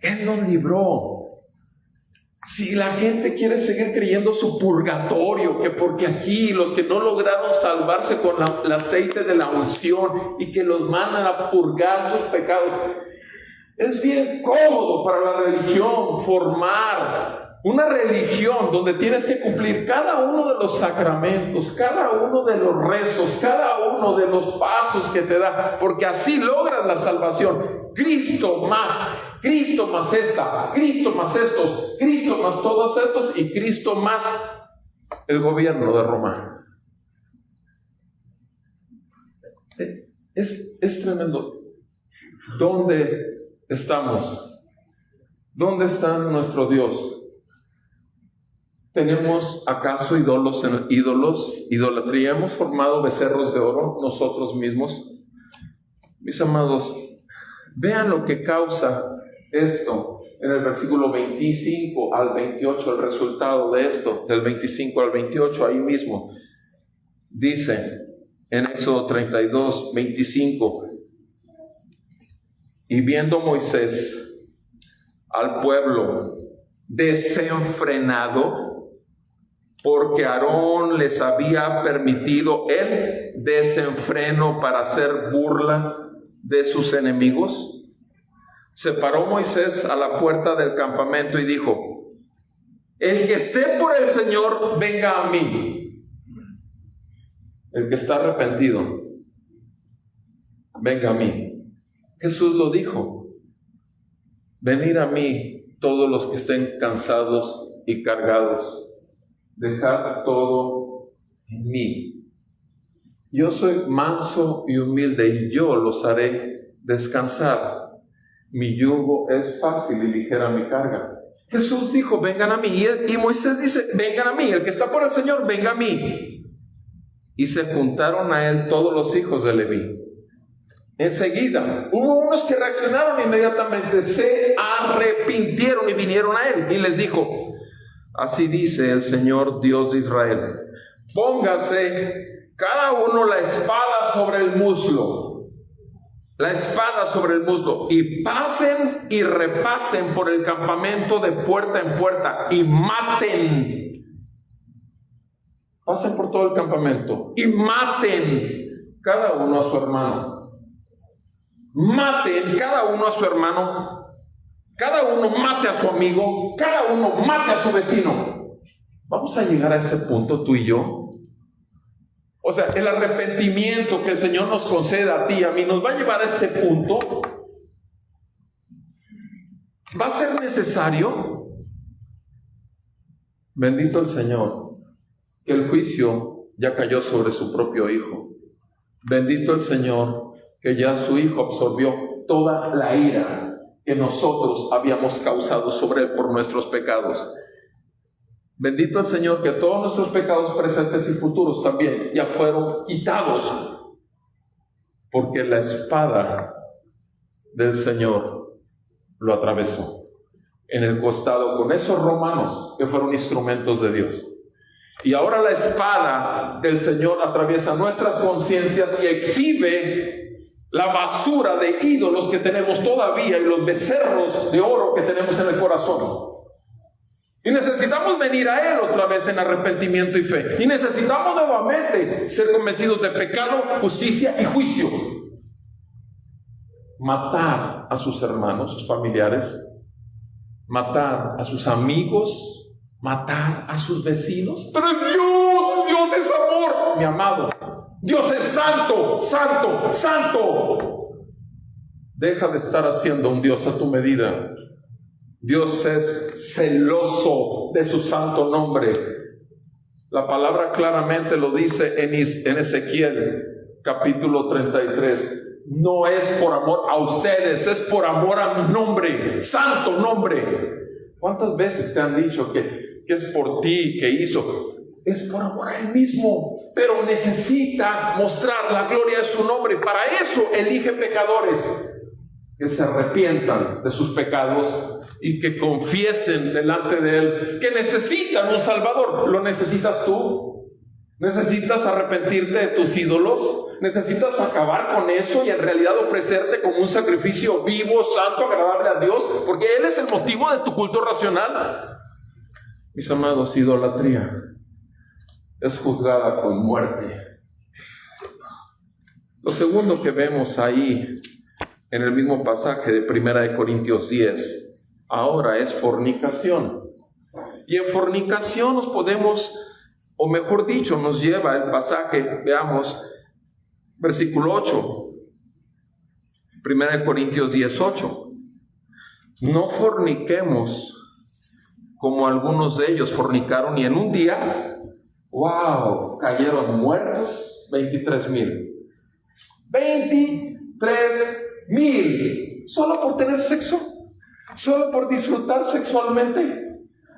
Él nos libró. Si la gente quiere seguir creyendo su purgatorio, que porque aquí los que no lograron salvarse con el aceite de la unción y que los mandan a purgar sus pecados, es bien cómodo para la religión formar una religión donde tienes que cumplir cada uno de los sacramentos, cada uno de los rezos, cada uno de los pasos que te da, porque así logras la salvación. Cristo más esta, Cristo más estos, Cristo más todos estos y Cristo más el gobierno de Roma. Es tremendo. ¿Dónde estamos? ¿Dónde está nuestro Dios? ¿Tenemos acaso idolatría? ¿Hemos formado becerros de oro nosotros mismos? Mis amados, vean lo que causa esto en el versículo 25 al 28, el resultado de esto, del 25 al 28, ahí mismo. Dice: en Éxodo 32, 25. Y viendo Moisés al pueblo desenfrenado, porque Aarón les había permitido el desenfreno para hacer burla de sus enemigos, se paró Moisés a la puerta del campamento y dijo: el que esté por el Señor, venga a mí. El que está arrepentido, venga a mí. Jesús lo dijo: venid a mí todos los que estén cansados y cargados, dejad todo en mí. Yo soy manso y humilde, y yo los haré descansar. Mi yugo es fácil y ligera mi carga. Jesús dijo: vengan a mí. Y Moisés dice: vengan a mí. El que está por el Señor, venga a mí. Y se juntaron a él todos los hijos de Leví. Enseguida hubo unos que reaccionaron inmediatamente, se arrepintieron y vinieron a él. Y les dijo: así dice el Señor Dios de Israel: póngase cada uno la espada sobre el muslo, la espada sobre el muslo, y pasen y repasen por el campamento de puerta en puerta y maten. Pasen por todo el campamento y maten cada uno a su hermano. Maten cada uno a su hermano, cada uno mate a su amigo, cada uno mate a su vecino. ¿Vamos a llegar a ese punto tú y yo? O sea, el arrepentimiento que el Señor nos conceda a ti y a mí nos va a llevar a este punto. ¿Va a ser necesario? Bendito el Señor, que el juicio ya cayó sobre su propio Hijo. Bendito el Señor, que ya su Hijo absorbió toda la ira que nosotros habíamos causado sobre Él por nuestros pecados. Bendito el Señor, que todos nuestros pecados presentes y futuros también ya fueron quitados, porque la espada del Señor lo atravesó en el costado con esos romanos que fueron instrumentos de Dios. Y ahora la espada del Señor atraviesa nuestras conciencias y exhibe la basura de ídolos que tenemos todavía y los becerros de oro que tenemos en el corazón. Y necesitamos venir a Él otra vez en arrepentimiento y fe. Y necesitamos nuevamente ser convencidos de pecado, justicia y juicio. Matar a sus hermanos, sus familiares, matar a sus amigos, matar a sus vecinos. Pero es Dios, Dios es amor, mi amado. Dios es santo, santo, santo. Deja de estar haciendo un Dios a tu medida. Dios es celoso de su santo nombre. La palabra claramente lo dice en Ezequiel capítulo 33. No es por amor a ustedes, es por amor a mi nombre, santo nombre. ¿Cuántas veces te han dicho que es por ti que hizo? Es por amor a Él mismo, pero necesita mostrar la gloria de su nombre. Para eso elige pecadores que se arrepientan de sus pecados y que confiesen delante de Él que necesitan un Salvador. ¿Lo necesitas tú? ¿Necesitas arrepentirte de tus ídolos? ¿Necesitas acabar con eso y en realidad ofrecerte como un sacrificio vivo, santo, agradable a Dios? Porque Él es el motivo de tu culto racional. Mis amados, idolatría es juzgada con muerte. Lo segundo que vemos ahí en el mismo pasaje de 1 Corintios 10, ahora es fornicación. Y en fornicación nos podemos, o mejor dicho, nos lleva el pasaje, veamos, versículo 8, 1 Corintios 10, 8. No forniquemos como algunos de ellos fornicaron y en un día, wow, cayeron muertos 23,000. 23,000 solo por tener sexo, solo por disfrutar sexualmente.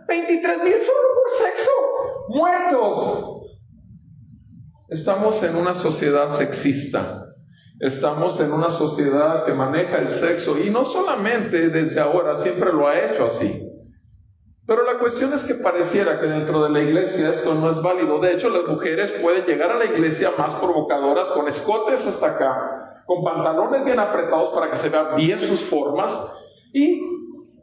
23,000 solo por sexo, muertos. Estamos en una sociedad sexista. Estamos en una sociedad que maneja el sexo y no solamente desde ahora, siempre lo ha hecho así. Pero la cuestión es que pareciera que dentro de la iglesia esto no es válido. De hecho, las mujeres pueden llegar a la iglesia más provocadoras, con escotes hasta acá, con pantalones bien apretados para que se vean bien sus formas. Y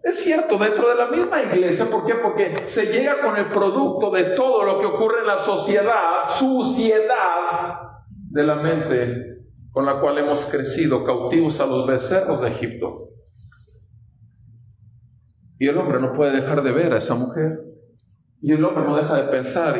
es cierto, dentro de la misma iglesia, ¿por qué? Porque se llega con el producto de todo lo que ocurre en la sociedad, suciedad de la mente con la cual hemos crecido, cautivos a los becerros de Egipto. Y el hombre no puede dejar de ver a esa mujer. Y el hombre no deja de pensar.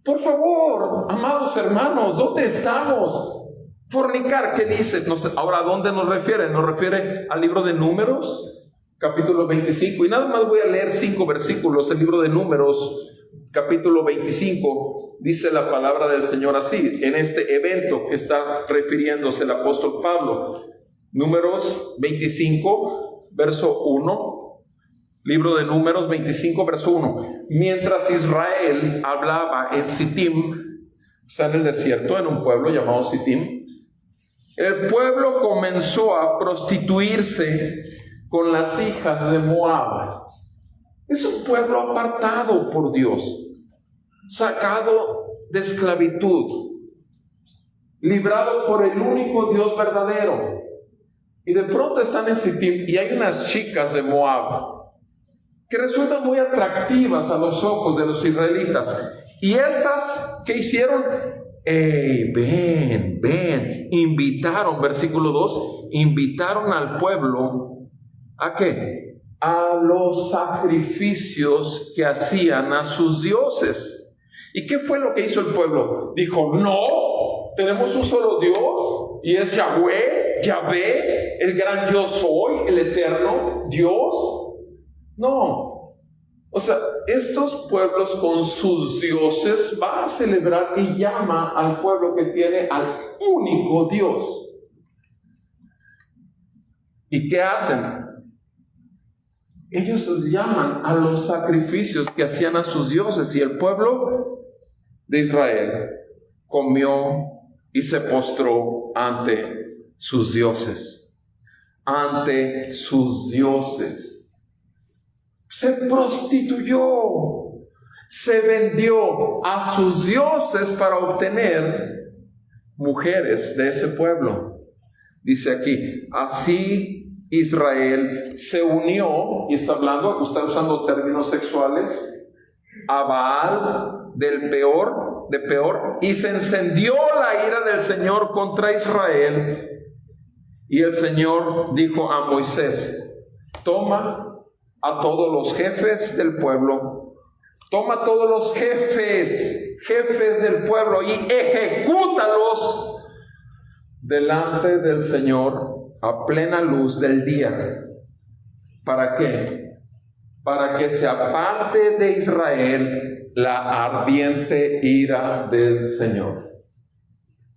Por favor, amados hermanos, ¿dónde estamos? Fornicar, ¿qué dice? Ahora, ¿a dónde nos refiere? Nos refiere al libro de Números, capítulo 25. Y nada más voy a leer 5 versículos. El libro de Números, capítulo 25, dice la palabra del Señor así, en este evento que está refiriéndose el apóstol Pablo. Números 25, verso 1. Libro de Números 25, verso 1. Mientras Israel hablaba en Sittim, está en el desierto, en un pueblo llamado Sittim, el pueblo comenzó a prostituirse con las hijas de Moab. Es un pueblo apartado por Dios, sacado de esclavitud, librado por el único Dios verdadero. Y de pronto están en Sittim y hay unas chicas de Moab que resultan muy atractivas a los ojos de los israelitas. Y estas, ¿qué hicieron? Ven, invitaron, versículo 2, invitaron al pueblo, ¿a qué? A los sacrificios que hacían a sus dioses. ¿Y qué fue lo que hizo el pueblo? Dijo, no, tenemos un solo Dios, y es Yahvé, el gran yo soy, el eterno Dios. No, o sea, estos pueblos con sus dioses va a celebrar y llama al pueblo que tiene al único Dios. ¿Y qué hacen? Ellos les llaman a los sacrificios que hacían a sus dioses, y el pueblo de Israel comió y se postró ante sus dioses. Ante sus dioses. Se prostituyó, se vendió a sus dioses para obtener mujeres de ese pueblo. Dice aquí, así Israel se unió, y está hablando, está usando términos sexuales, a Baal de Peor, y se encendió la ira del Señor contra Israel. Y el Señor dijo a Moisés, toma a todos los jefes del pueblo, toma a todos los jefes del pueblo y ejecútalos delante del Señor a plena luz del día. ¿Para qué? Para que se aparte de Israel la ardiente ira del Señor.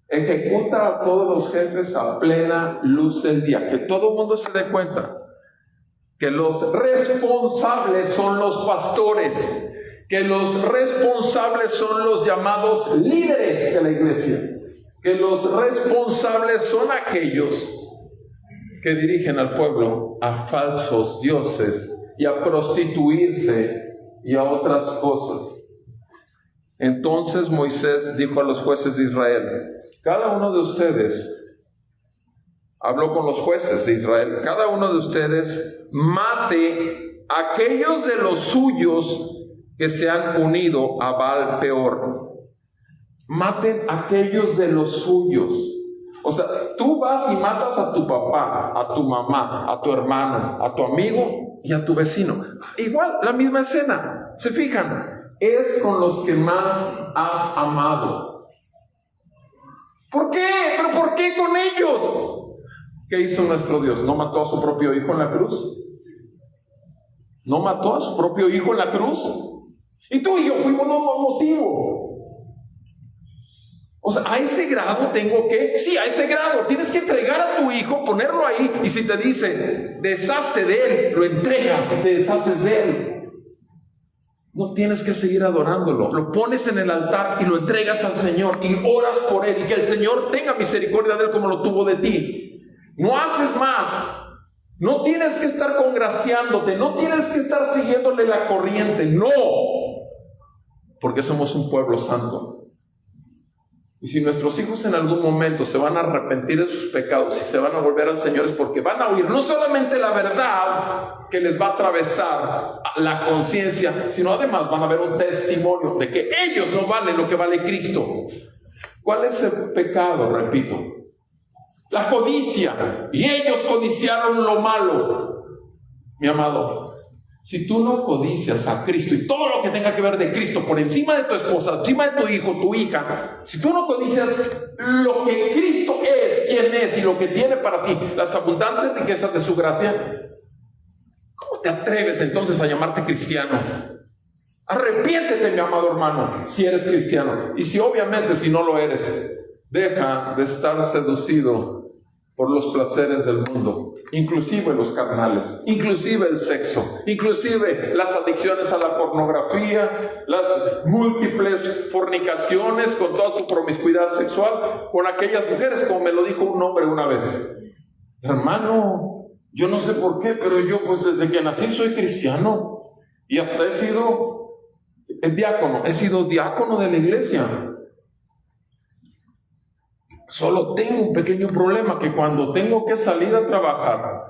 Ejecuta a todos los jefes a plena luz del día, que todo el mundo se dé cuenta que los responsables son los pastores, que los responsables son los llamados líderes de la iglesia, que los responsables son aquellos que dirigen al pueblo a falsos dioses y a prostituirse y a otras cosas. Entonces Moisés dijo a los jueces de Israel, cada uno de ustedes, habló con los jueces de Israel, cada uno de ustedes mate a aquellos de los suyos que se han unido a Baal Peor. Maten a aquellos de los suyos. O sea, tú vas y matas a tu papá, a tu mamá, a tu hermano, a tu amigo y a tu vecino. Igual, la misma escena. ¿Se fijan? Es con los que más has amado. ¿Por qué? ¿Pero por qué con ellos? ¿Qué hizo nuestro Dios? ¿No mató a su propio hijo en la cruz? ¿No mató a su propio hijo en la cruz? Y tú y yo fuimos un motivo. O sea, a ese grado tengo que... Sí, a ese grado. Tienes que entregar a tu hijo, ponerlo ahí. Y si te dice, deshazte de él, lo entregas y te deshaces de él. No tienes que seguir adorándolo. Lo pones en el altar y lo entregas al Señor. Y oras por él. Y que el Señor tenga misericordia de él como lo tuvo de ti. No haces más. No tienes que estar congraciándote, no tienes que estar siguiéndole la corriente, no, porque somos un pueblo santo. Y si nuestros hijos en algún momento se van a arrepentir de sus pecados y se van a volver al Señor, es porque van a oír no solamente la verdad que les va a atravesar la conciencia, sino además van a ver un testimonio de que ellos no valen lo que vale Cristo. ¿Cuál es el pecado? Repito, la codicia. Y ellos codiciaron lo malo. Mi amado, si tú no codicias a Cristo y todo lo que tenga que ver de Cristo por encima de tu esposa, encima de tu hijo, tu hija, si tú no codicias lo que Cristo es, quién es y lo que tiene para ti, las abundantes riquezas de su gracia, ¿cómo te atreves entonces a llamarte cristiano? Arrepiéntete, mi amado hermano, si eres cristiano. Y si obviamente si no lo eres, deja de estar seducido por los placeres del mundo, inclusive los carnales, inclusive el sexo, inclusive las adicciones a la pornografía, las múltiples fornicaciones con toda tu promiscuidad sexual con aquellas mujeres, como me lo dijo un hombre una vez. Hermano, yo no sé por qué, pero yo pues desde que nací soy cristiano y hasta he sido diácono de la iglesia. Solo tengo un pequeño problema, que cuando tengo que salir a trabajar,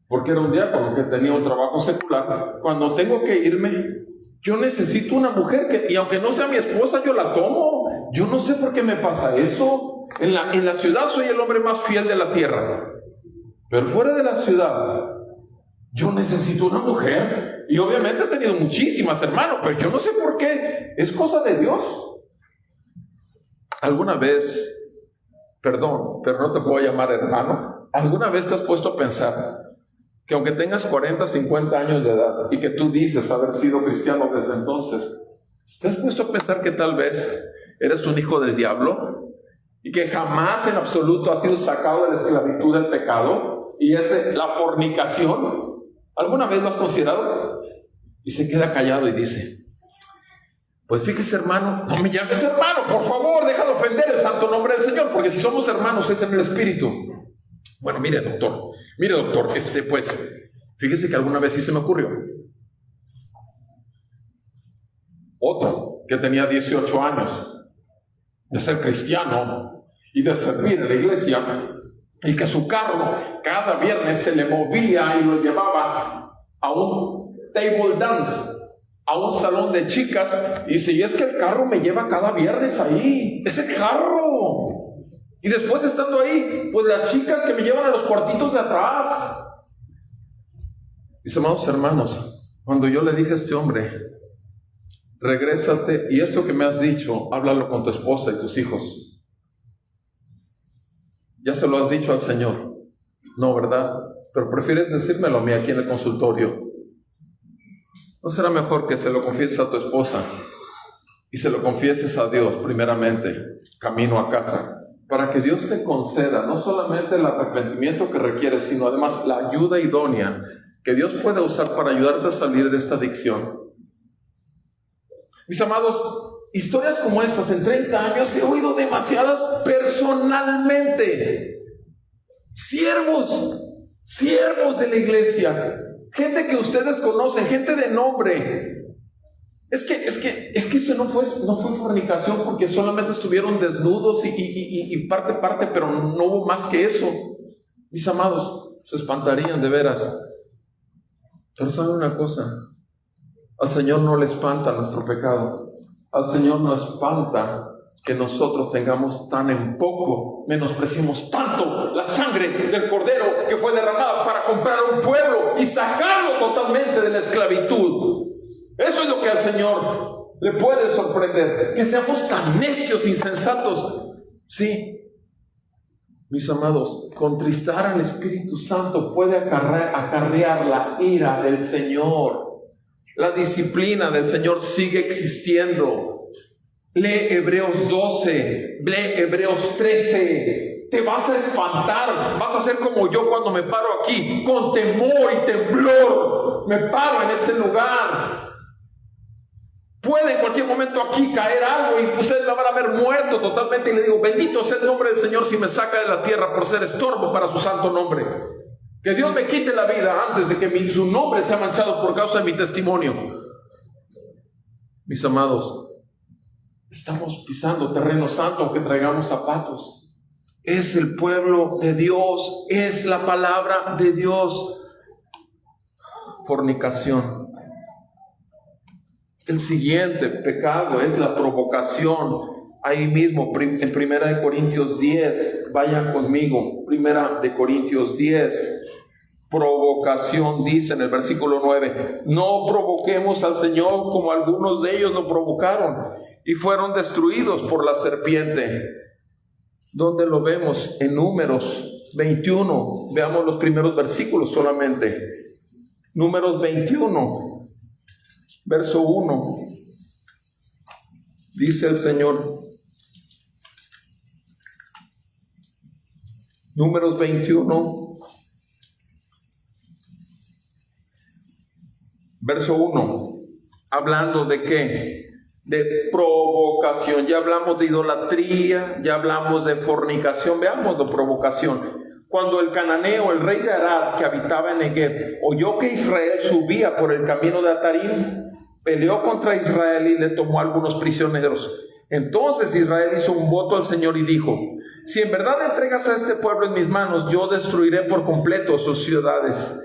porque era un diácono que tenía un trabajo secular, cuando tengo que irme, yo necesito una mujer y aunque no sea mi esposa, yo la tomo. Yo no sé por qué me pasa eso. En la ciudad soy el hombre más fiel de la tierra, pero fuera de la ciudad yo necesito una mujer. Y obviamente he tenido muchísimas, hermano, pero yo no sé por qué. Es cosa de Dios. ¿Alguna vez, perdón, pero no te puedo llamar hermano, alguna vez te has puesto a pensar que aunque tengas 40, 50 años de edad y que tú dices haber sido cristiano desde entonces, te has puesto a pensar que tal vez eres un hijo del diablo y que jamás en absoluto has sido sacado de la esclavitud del pecado y es la fornicación? ¿Alguna vez lo has considerado? Y se queda callado y dice: pues fíjese, hermano, no me llames hermano, por favor, deja de ofender el santo nombre del Señor, porque si somos hermanos es en el Espíritu. Bueno, mire doctor, pues, fíjese que alguna vez sí se me ocurrió. Otro que tenía 18 años de ser cristiano y de servir en la iglesia, y que su carro cada viernes se le movía y lo llevaba a un table dance, a un salón de chicas, y dice: y es que el carro me lleva cada viernes ahí, ese carro. Y después estando ahí, pues las chicas que me llevan a los cuartitos de atrás. Mis amados hermanos, cuando yo le dije a este hombre: regrésate y esto que me has dicho, háblalo con tu esposa y tus hijos. Ya se lo has dicho al Señor. No, ¿verdad? Pero prefieres decírmelo a mí aquí en el consultorio. ¿No será mejor que se lo confieses a tu esposa y se lo confieses a Dios primeramente, camino a casa, para que Dios te conceda no solamente el arrepentimiento que requieres, sino además la ayuda idónea que Dios puede usar para ayudarte a salir de esta adicción? Mis amados, historias como estas en 30 años he oído demasiadas personalmente. Siervos de la iglesia, gente que ustedes conocen, gente de nombre. Es que eso no fue fornicación, porque solamente estuvieron desnudos y parte, pero no hubo más que eso. Mis amados, se espantarían de veras. Pero ¿saben una cosa? Al Señor no le espanta nuestro pecado. Al Señor no espanta que nosotros tengamos tan en poco, menospreciemos tanto la sangre del Cordero que fue derramada para comprar un pueblo y sacarlo totalmente de la esclavitud. Eso es lo que al Señor le puede sorprender, que seamos tan necios, insensatos. Sí, mis amados, contristar al Espíritu Santo puede acarrear la ira del Señor. La disciplina del Señor sigue existiendo. Lee Hebreos 12, lee Hebreos 13. Te vas a espantar, vas a ser como yo cuando me paro aquí, con temor y temblor. Me paro en este lugar. Puede en cualquier momento aquí caer algo y ustedes me van a ver muerto totalmente, y le digo: bendito sea el nombre del Señor si me saca de la tierra por ser estorbo para su santo nombre. Que Dios me quite la vida antes de que su nombre sea manchado por causa de mi testimonio. Mis amados, estamos pisando terreno santo aunque traigamos zapatos. Es el pueblo de Dios, es la palabra de Dios. Fornicación. El siguiente pecado es la provocación. Ahí mismo, en 1 Corintios 10, vayan conmigo, 1 Corintios 10, provocación, dice en el versículo 9, no provoquemos al Señor como algunos de ellos lo provocaron y fueron destruidos por la serpiente. ¿Dónde lo vemos? En Números 21, veamos los primeros versículos solamente. Números 21, verso 1, dice el Señor. Números 21, verso 1, hablando de qué? De provocación. Ya hablamos de idolatría, ya hablamos de fornicación. Veamos la provocación. Cuando el cananeo, el rey de Arad, que habitaba en Negev, oyó que Israel subía por el camino de Atarim, peleó contra Israel y le tomó algunos prisioneros. Entonces Israel hizo un voto al Señor y dijo: si en verdad entregas a este pueblo en mis manos, yo destruiré por completo sus ciudades.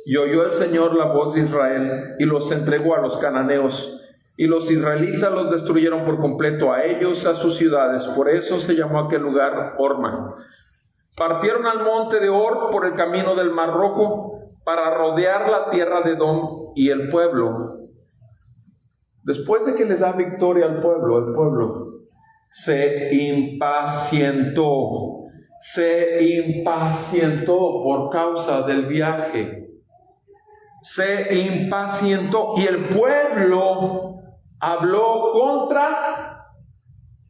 Y oyó el Señor la voz de Israel y los entregó a los cananeos. Y los israelitas los destruyeron por completo, a ellos, a sus ciudades. Por eso se llamó aquel lugar Horma. Partieron al monte de Hor por el camino del Mar Rojo para rodear la tierra de Edom, y el pueblo, después de que les da victoria al pueblo, el pueblo se impacientó por causa del viaje. Se impacientó y el pueblo habló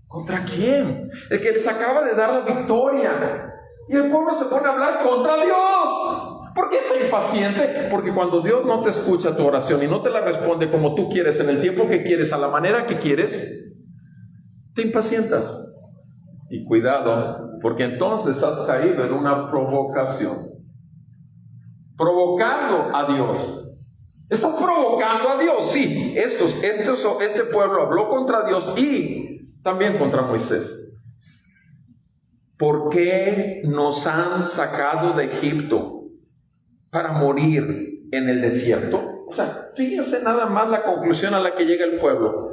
¿contra quién? El que les acaba de dar la victoria. Y el pueblo se pone a hablar contra Dios. ¿Por qué está impaciente? Porque cuando Dios no te escucha tu oración y no te la responde como tú quieres, en el tiempo que quieres, a la manera que quieres, te impacientas. Y cuidado, porque entonces has caído en una provocación. Provocando a Dios. Estás provocando a Dios. Sí, este pueblo habló contra Dios y también contra Moisés. ¿Por qué nos han sacado de Egipto para morir en el desierto? O sea, fíjense nada más la conclusión a la que llega el pueblo.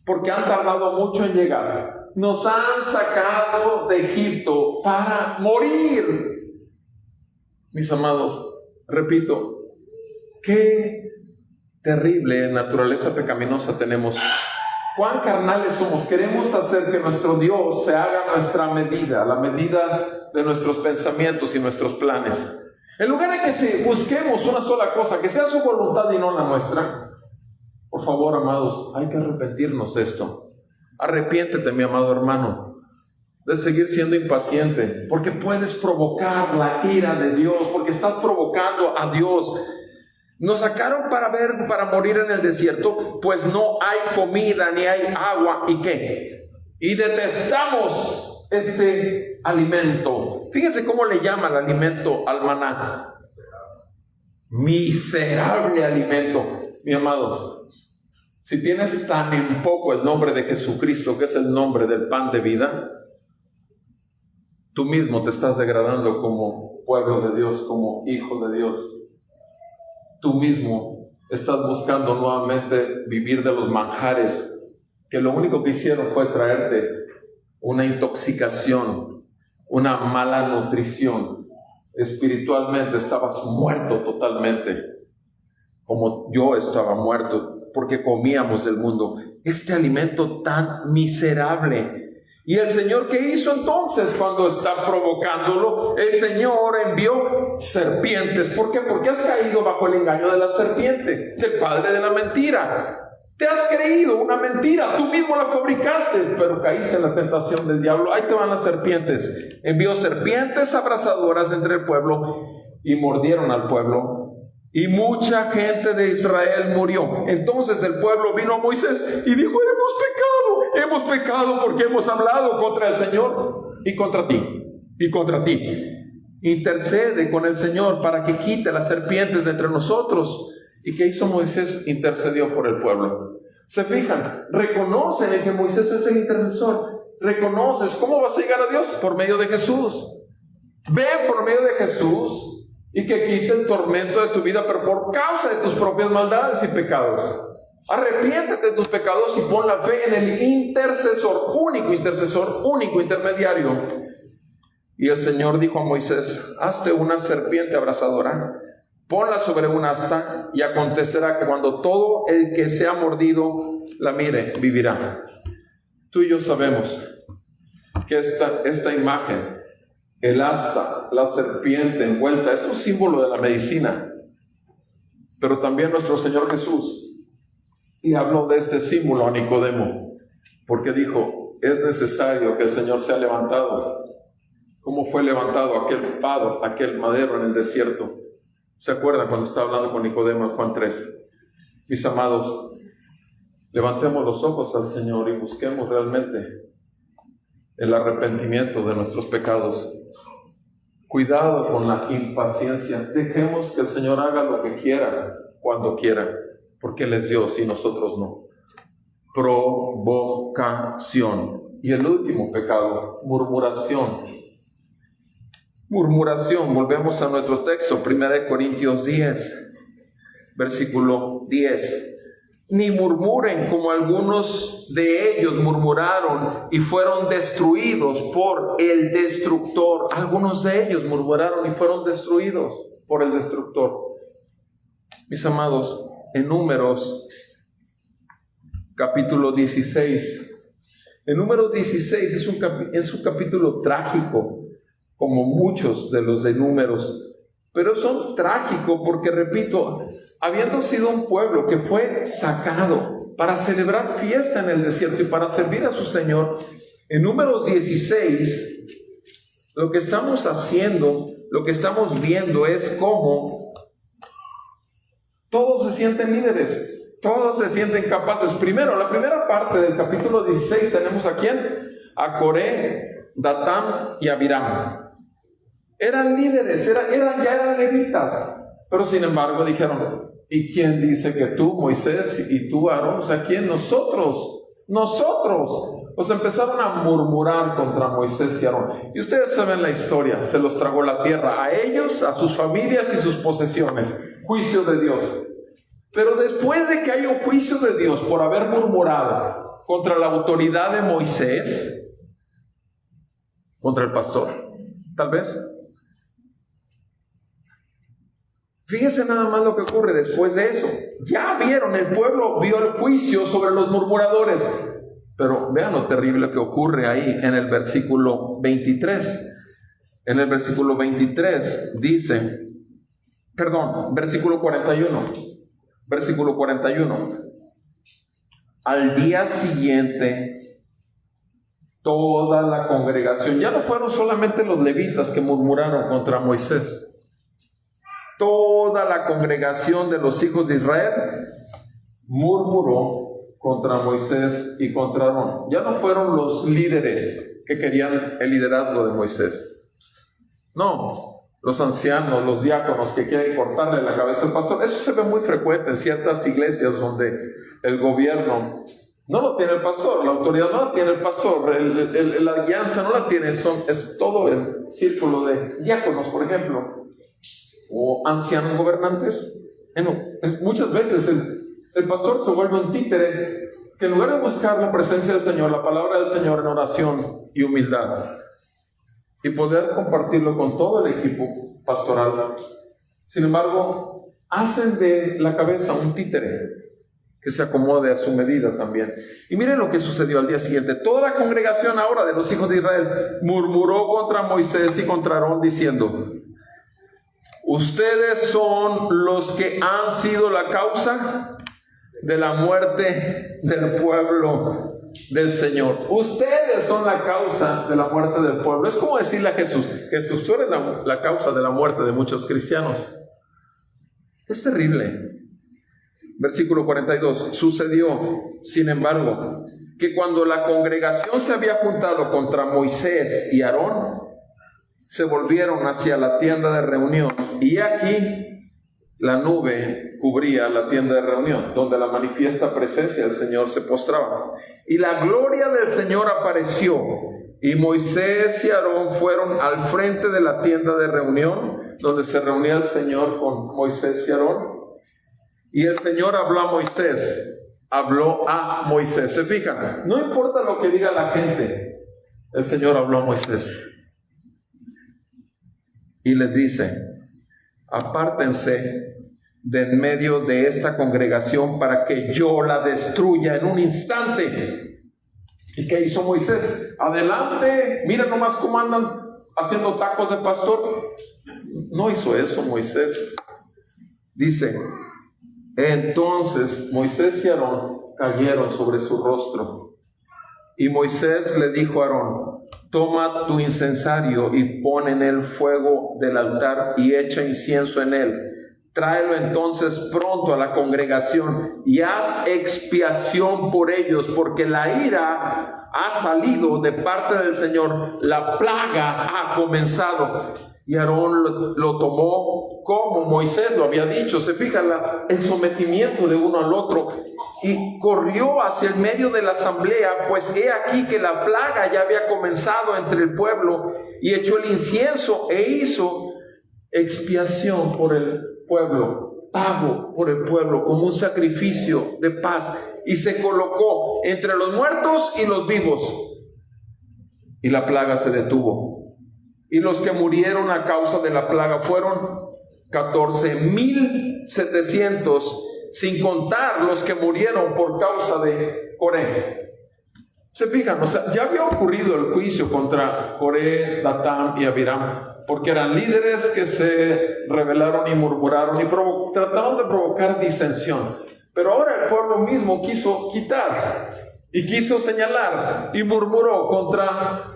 Porque han tardado mucho en llegar. Nos han sacado de Egipto para morir. Mis amados, repito, qué terrible naturaleza pecaminosa tenemos. Cuán carnales somos. Queremos hacer que nuestro Dios se haga nuestra medida, la medida de nuestros pensamientos y nuestros planes. En lugar de que busquemos una sola cosa, que sea su voluntad y no la nuestra. Por favor, amados, hay que arrepentirnos de esto. Arrepiéntete, mi amado hermano, de seguir siendo impaciente, porque puedes provocar la ira de Dios, porque estás provocando a Dios. Nos sacaron para morir en el desierto, pues no hay comida ni hay agua. ¿Y qué? Y detestamos este alimento. Fíjense cómo le llama el alimento al maná. Miserable alimento. Mi amado, si tienes tan en poco el nombre de Jesucristo, que es el nombre del pan de vida, tú mismo te estás degradando como pueblo de Dios, como hijo de Dios. Tú mismo estás buscando nuevamente vivir de los manjares que lo único que hicieron fue traerte una intoxicación, una mala nutrición. Espiritualmente estabas muerto totalmente, como yo estaba muerto, porque comíamos del mundo este alimento tan miserable. Y el Señor, ¿qué hizo entonces cuando está provocándolo? El Señor envió serpientes. ¿Por qué? Porque has caído bajo el engaño de la serpiente, del padre de la mentira. Te has creído una mentira, tú mismo la fabricaste, pero caíste en la tentación del diablo. Ahí te van las serpientes. Envió serpientes abrasadoras entre el pueblo y mordieron al pueblo. Y mucha gente de Israel murió. Entonces el pueblo vino a Moisés y dijo: hemos pecado porque hemos hablado contra el Señor y contra ti. intercede con el Señor para que quite las serpientes de entre nosotros. ¿Y qué hizo Moisés? Intercedió por el pueblo. ¿Se fijan? Reconocen en que Moisés es el intercesor. Reconoces. ¿Cómo vas a llegar a Dios? Por medio de Jesús. Ve por medio de Jesús y que quite el tormento de tu vida, pero por causa de tus propias maldades y pecados. Arrepiéntete de tus pecados y pon la fe en el intercesor único, intermediario. Y el Señor dijo a Moisés: hazte una serpiente abrasadora, ponla sobre un asta, y acontecerá que cuando todo el que sea mordido la mire, vivirá. Tú y yo sabemos que esta imagen, el asta, la serpiente envuelta, es un símbolo de la medicina. Pero también nuestro Señor Jesús y habló de este símbolo a Nicodemo, porque dijo: es necesario que el Señor sea levantado. ¿Cómo fue levantado aquel madero en el desierto? ¿Se acuerdan cuando estaba hablando con Nicodemo en Juan 3? Mis amados, levantemos los ojos al Señor y busquemos realmente el arrepentimiento de nuestros pecados. Cuidado con la impaciencia. Dejemos que el Señor haga lo que quiera, cuando quiera, porque Él es Dios y nosotros no. Provocación. Y el último pecado, murmuración. Murmuración, volvemos a nuestro texto, 1 Corintios 10, versículo 10. Ni murmuren como algunos de ellos murmuraron y fueron destruidos por el destructor. Algunos de ellos murmuraron y fueron destruidos por el destructor. Mis amados, en Números, capítulo 16. En Números 16 es un capítulo trágico, como muchos de los de Números, pero son trágicos porque, repito, habiendo sido un pueblo que fue sacado para celebrar fiesta en el desierto y para servir a su Señor, en Números 16, lo que estamos haciendo, lo que estamos viendo es cómo todos se sienten líderes, todos se sienten capaces. Primero, la primera parte del capítulo 16 tenemos a ¿quién? A Coré, Datán y Abiram. Eran líderes, ya eran levitas, pero sin embargo dijeron: ¿y quién dice que tú, Moisés, y tú, Aarón? O sea, ¿quién? Nosotros. Pues empezaron a murmurar contra Moisés y Aarón. Y ustedes saben la historia, se los tragó la tierra, a ellos, a sus familias y sus posesiones. Juicio de Dios. Pero después de que haya un juicio de Dios por haber murmurado contra la autoridad de Moisés, contra el pastor, tal vez. Fíjense nada más lo que ocurre después de eso. Ya vieron, el pueblo vio el juicio sobre los murmuradores. Pero vean lo terrible que ocurre ahí en el versículo 23. En el versículo 23 dice, versículo 41. Versículo 41. Al día siguiente, toda la congregación, ya no fueron solamente los levitas que murmuraron contra Moisés. Toda la congregación de los hijos de Israel murmuró contra Moisés y contra Aarón. Ya no fueron los líderes que querían el liderazgo de Moisés. No, los ancianos, los diáconos que quieren cortarle la cabeza al pastor. Eso se ve muy frecuente en ciertas iglesias donde el gobierno no lo tiene el pastor, la autoridad no la tiene el pastor, la guianza no la tiene, es todo el círculo de diáconos, por ejemplo, o ancianos gobernantes. Muchas veces el pastor se vuelve un títere que en lugar de buscar la presencia del Señor, la palabra del Señor en oración y humildad, y poder compartirlo con todo el equipo pastoral, sin embargo, hacen de la cabeza un títere que se acomode a su medida también. Y miren lo que sucedió al día siguiente. Toda la congregación ahora de los hijos de Israel murmuró contra Moisés y contra Aarón diciendo: ustedes son los que han sido la causa de la muerte del pueblo del Señor. Ustedes son la causa de la muerte del pueblo. Es como decirle a Jesús: Jesús, tú eres la causa de la muerte de muchos cristianos. Es terrible. Versículo 42. Sucedió, sin embargo, que cuando la congregación se había juntado contra Moisés y Aarón, se volvieron hacia la tienda de reunión, y aquí la nube cubría la tienda de reunión, donde la manifiesta presencia del Señor se postraba. Y la gloria del Señor apareció, y Moisés y Aarón fueron al frente de la tienda de reunión, donde se reunía el Señor con Moisés y Aarón. Y el Señor habló a Moisés. ¿Se fijan? No importa lo que diga la gente, el Señor habló a Moisés. Y les dice: apártense de en medio de esta congregación para que yo la destruya en un instante. ¿Y qué hizo Moisés? Adelante, mira nomás cómo andan haciendo tacos de pastor. No hizo eso Moisés. Dice: entonces Moisés y Aarón cayeron sobre su rostro. Y Moisés le dijo a Aarón: toma tu incensario y pon en él fuego del altar y echa incienso en él. Tráelo entonces pronto a la congregación y haz expiación por ellos, porque la ira ha salido de parte del Señor, la plaga ha comenzado. Y Aarón lo tomó como Moisés lo había dicho. Se fijan el sometimiento de uno al otro. Y corrió hacia el medio de la asamblea, pues he aquí que la plaga ya había comenzado entre el pueblo. Y echó el incienso e hizo expiación por el pueblo, pago por el pueblo, como un sacrificio de paz. Y se colocó entre los muertos y los vivos. Y la plaga se detuvo. Y los que murieron a causa de la plaga fueron 14,700, sin contar los que murieron por causa de Coré. Se fijan, ya había ocurrido el juicio contra Coré, Datán y Abiram, porque eran líderes que se rebelaron y murmuraron y trataron de provocar disensión. Pero ahora el pueblo mismo quiso quitar y quiso señalar y murmuró contra...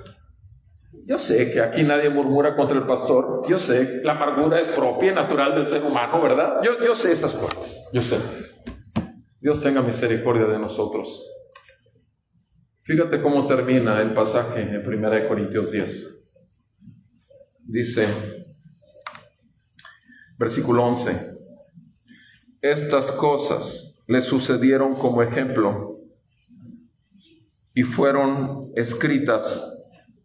Yo sé que aquí nadie murmura contra el pastor. Yo sé, la amargura es propia y natural del ser humano, ¿verdad? Yo sé esas cosas, yo sé. Dios tenga misericordia de nosotros. Fíjate cómo termina el pasaje en 1 Corintios 10. Dice, versículo 11: estas cosas le sucedieron como ejemplo y fueron escritas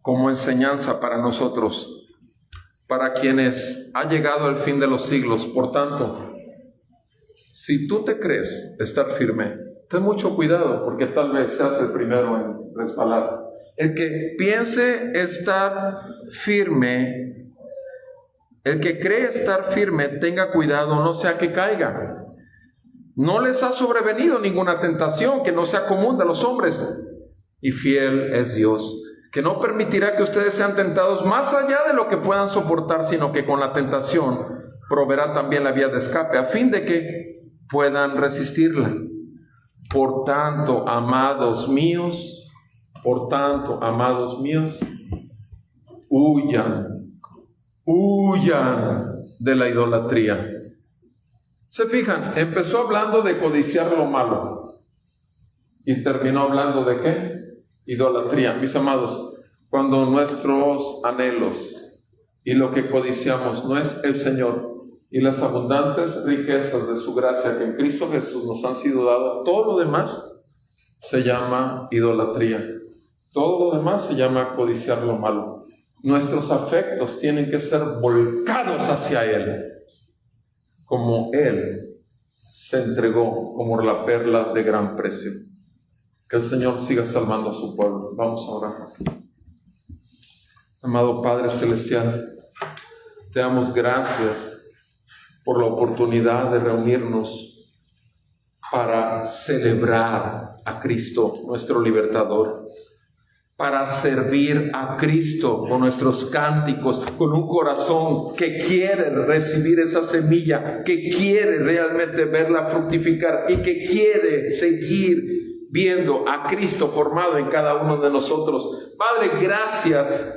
como enseñanza para nosotros, para quienes ha llegado el fin de los siglos. Por tanto, si tú te crees estar firme, ten mucho cuidado, porque tal vez seas el primero en resbalar. El que piense estar firme, el que cree estar firme, tenga cuidado, no sea que caiga. No les ha sobrevenido ninguna tentación que no sea común de los hombres, y fiel es Dios, que no permitirá que ustedes sean tentados más allá de lo que puedan soportar, sino que con la tentación proveerá también la vía de escape, a fin de que puedan resistirla. Por tanto, amados míos, huyan de la idolatría. Se fijan, empezó hablando de codiciar lo malo y terminó hablando de ¿qué? Idolatría. Mis amados, cuando nuestros anhelos y lo que codiciamos no es el Señor y las abundantes riquezas de su gracia que en Cristo Jesús nos han sido dadas, todo lo demás se llama idolatría. Todo lo demás se llama codiciar lo malo. Nuestros afectos tienen que ser volcados hacia Él, como Él se entregó como la perla de gran precio. Que el Señor siga salvando a su pueblo. Vamos a orar. Amado Padre Celestial, te damos gracias por la oportunidad de reunirnos para celebrar a Cristo, nuestro libertador, para servir a Cristo con nuestros cánticos, con un corazón que quiere recibir esa semilla, que quiere realmente verla fructificar y que quiere seguir viendo a Cristo formado en cada uno de nosotros. Padre, gracias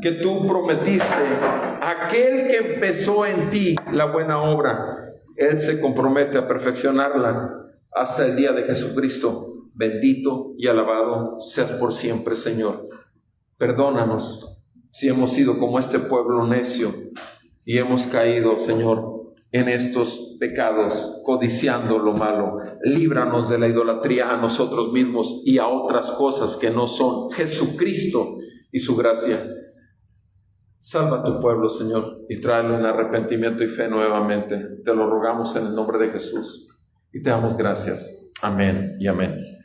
que tú prometiste, aquel que empezó en ti la buena obra, Él se compromete a perfeccionarla hasta el día de Jesucristo. Bendito y alabado seas por siempre, Señor. Perdónanos si hemos sido como este pueblo necio y hemos caído, Señor, en estos pecados, codiciando lo malo. Líbranos de la idolatría a nosotros mismos y a otras cosas que no son Jesucristo y su gracia. Salva a tu pueblo, Señor, y tráelo en arrepentimiento y fe nuevamente. Te lo rogamos en el nombre de Jesús y te damos gracias. Amén y amén.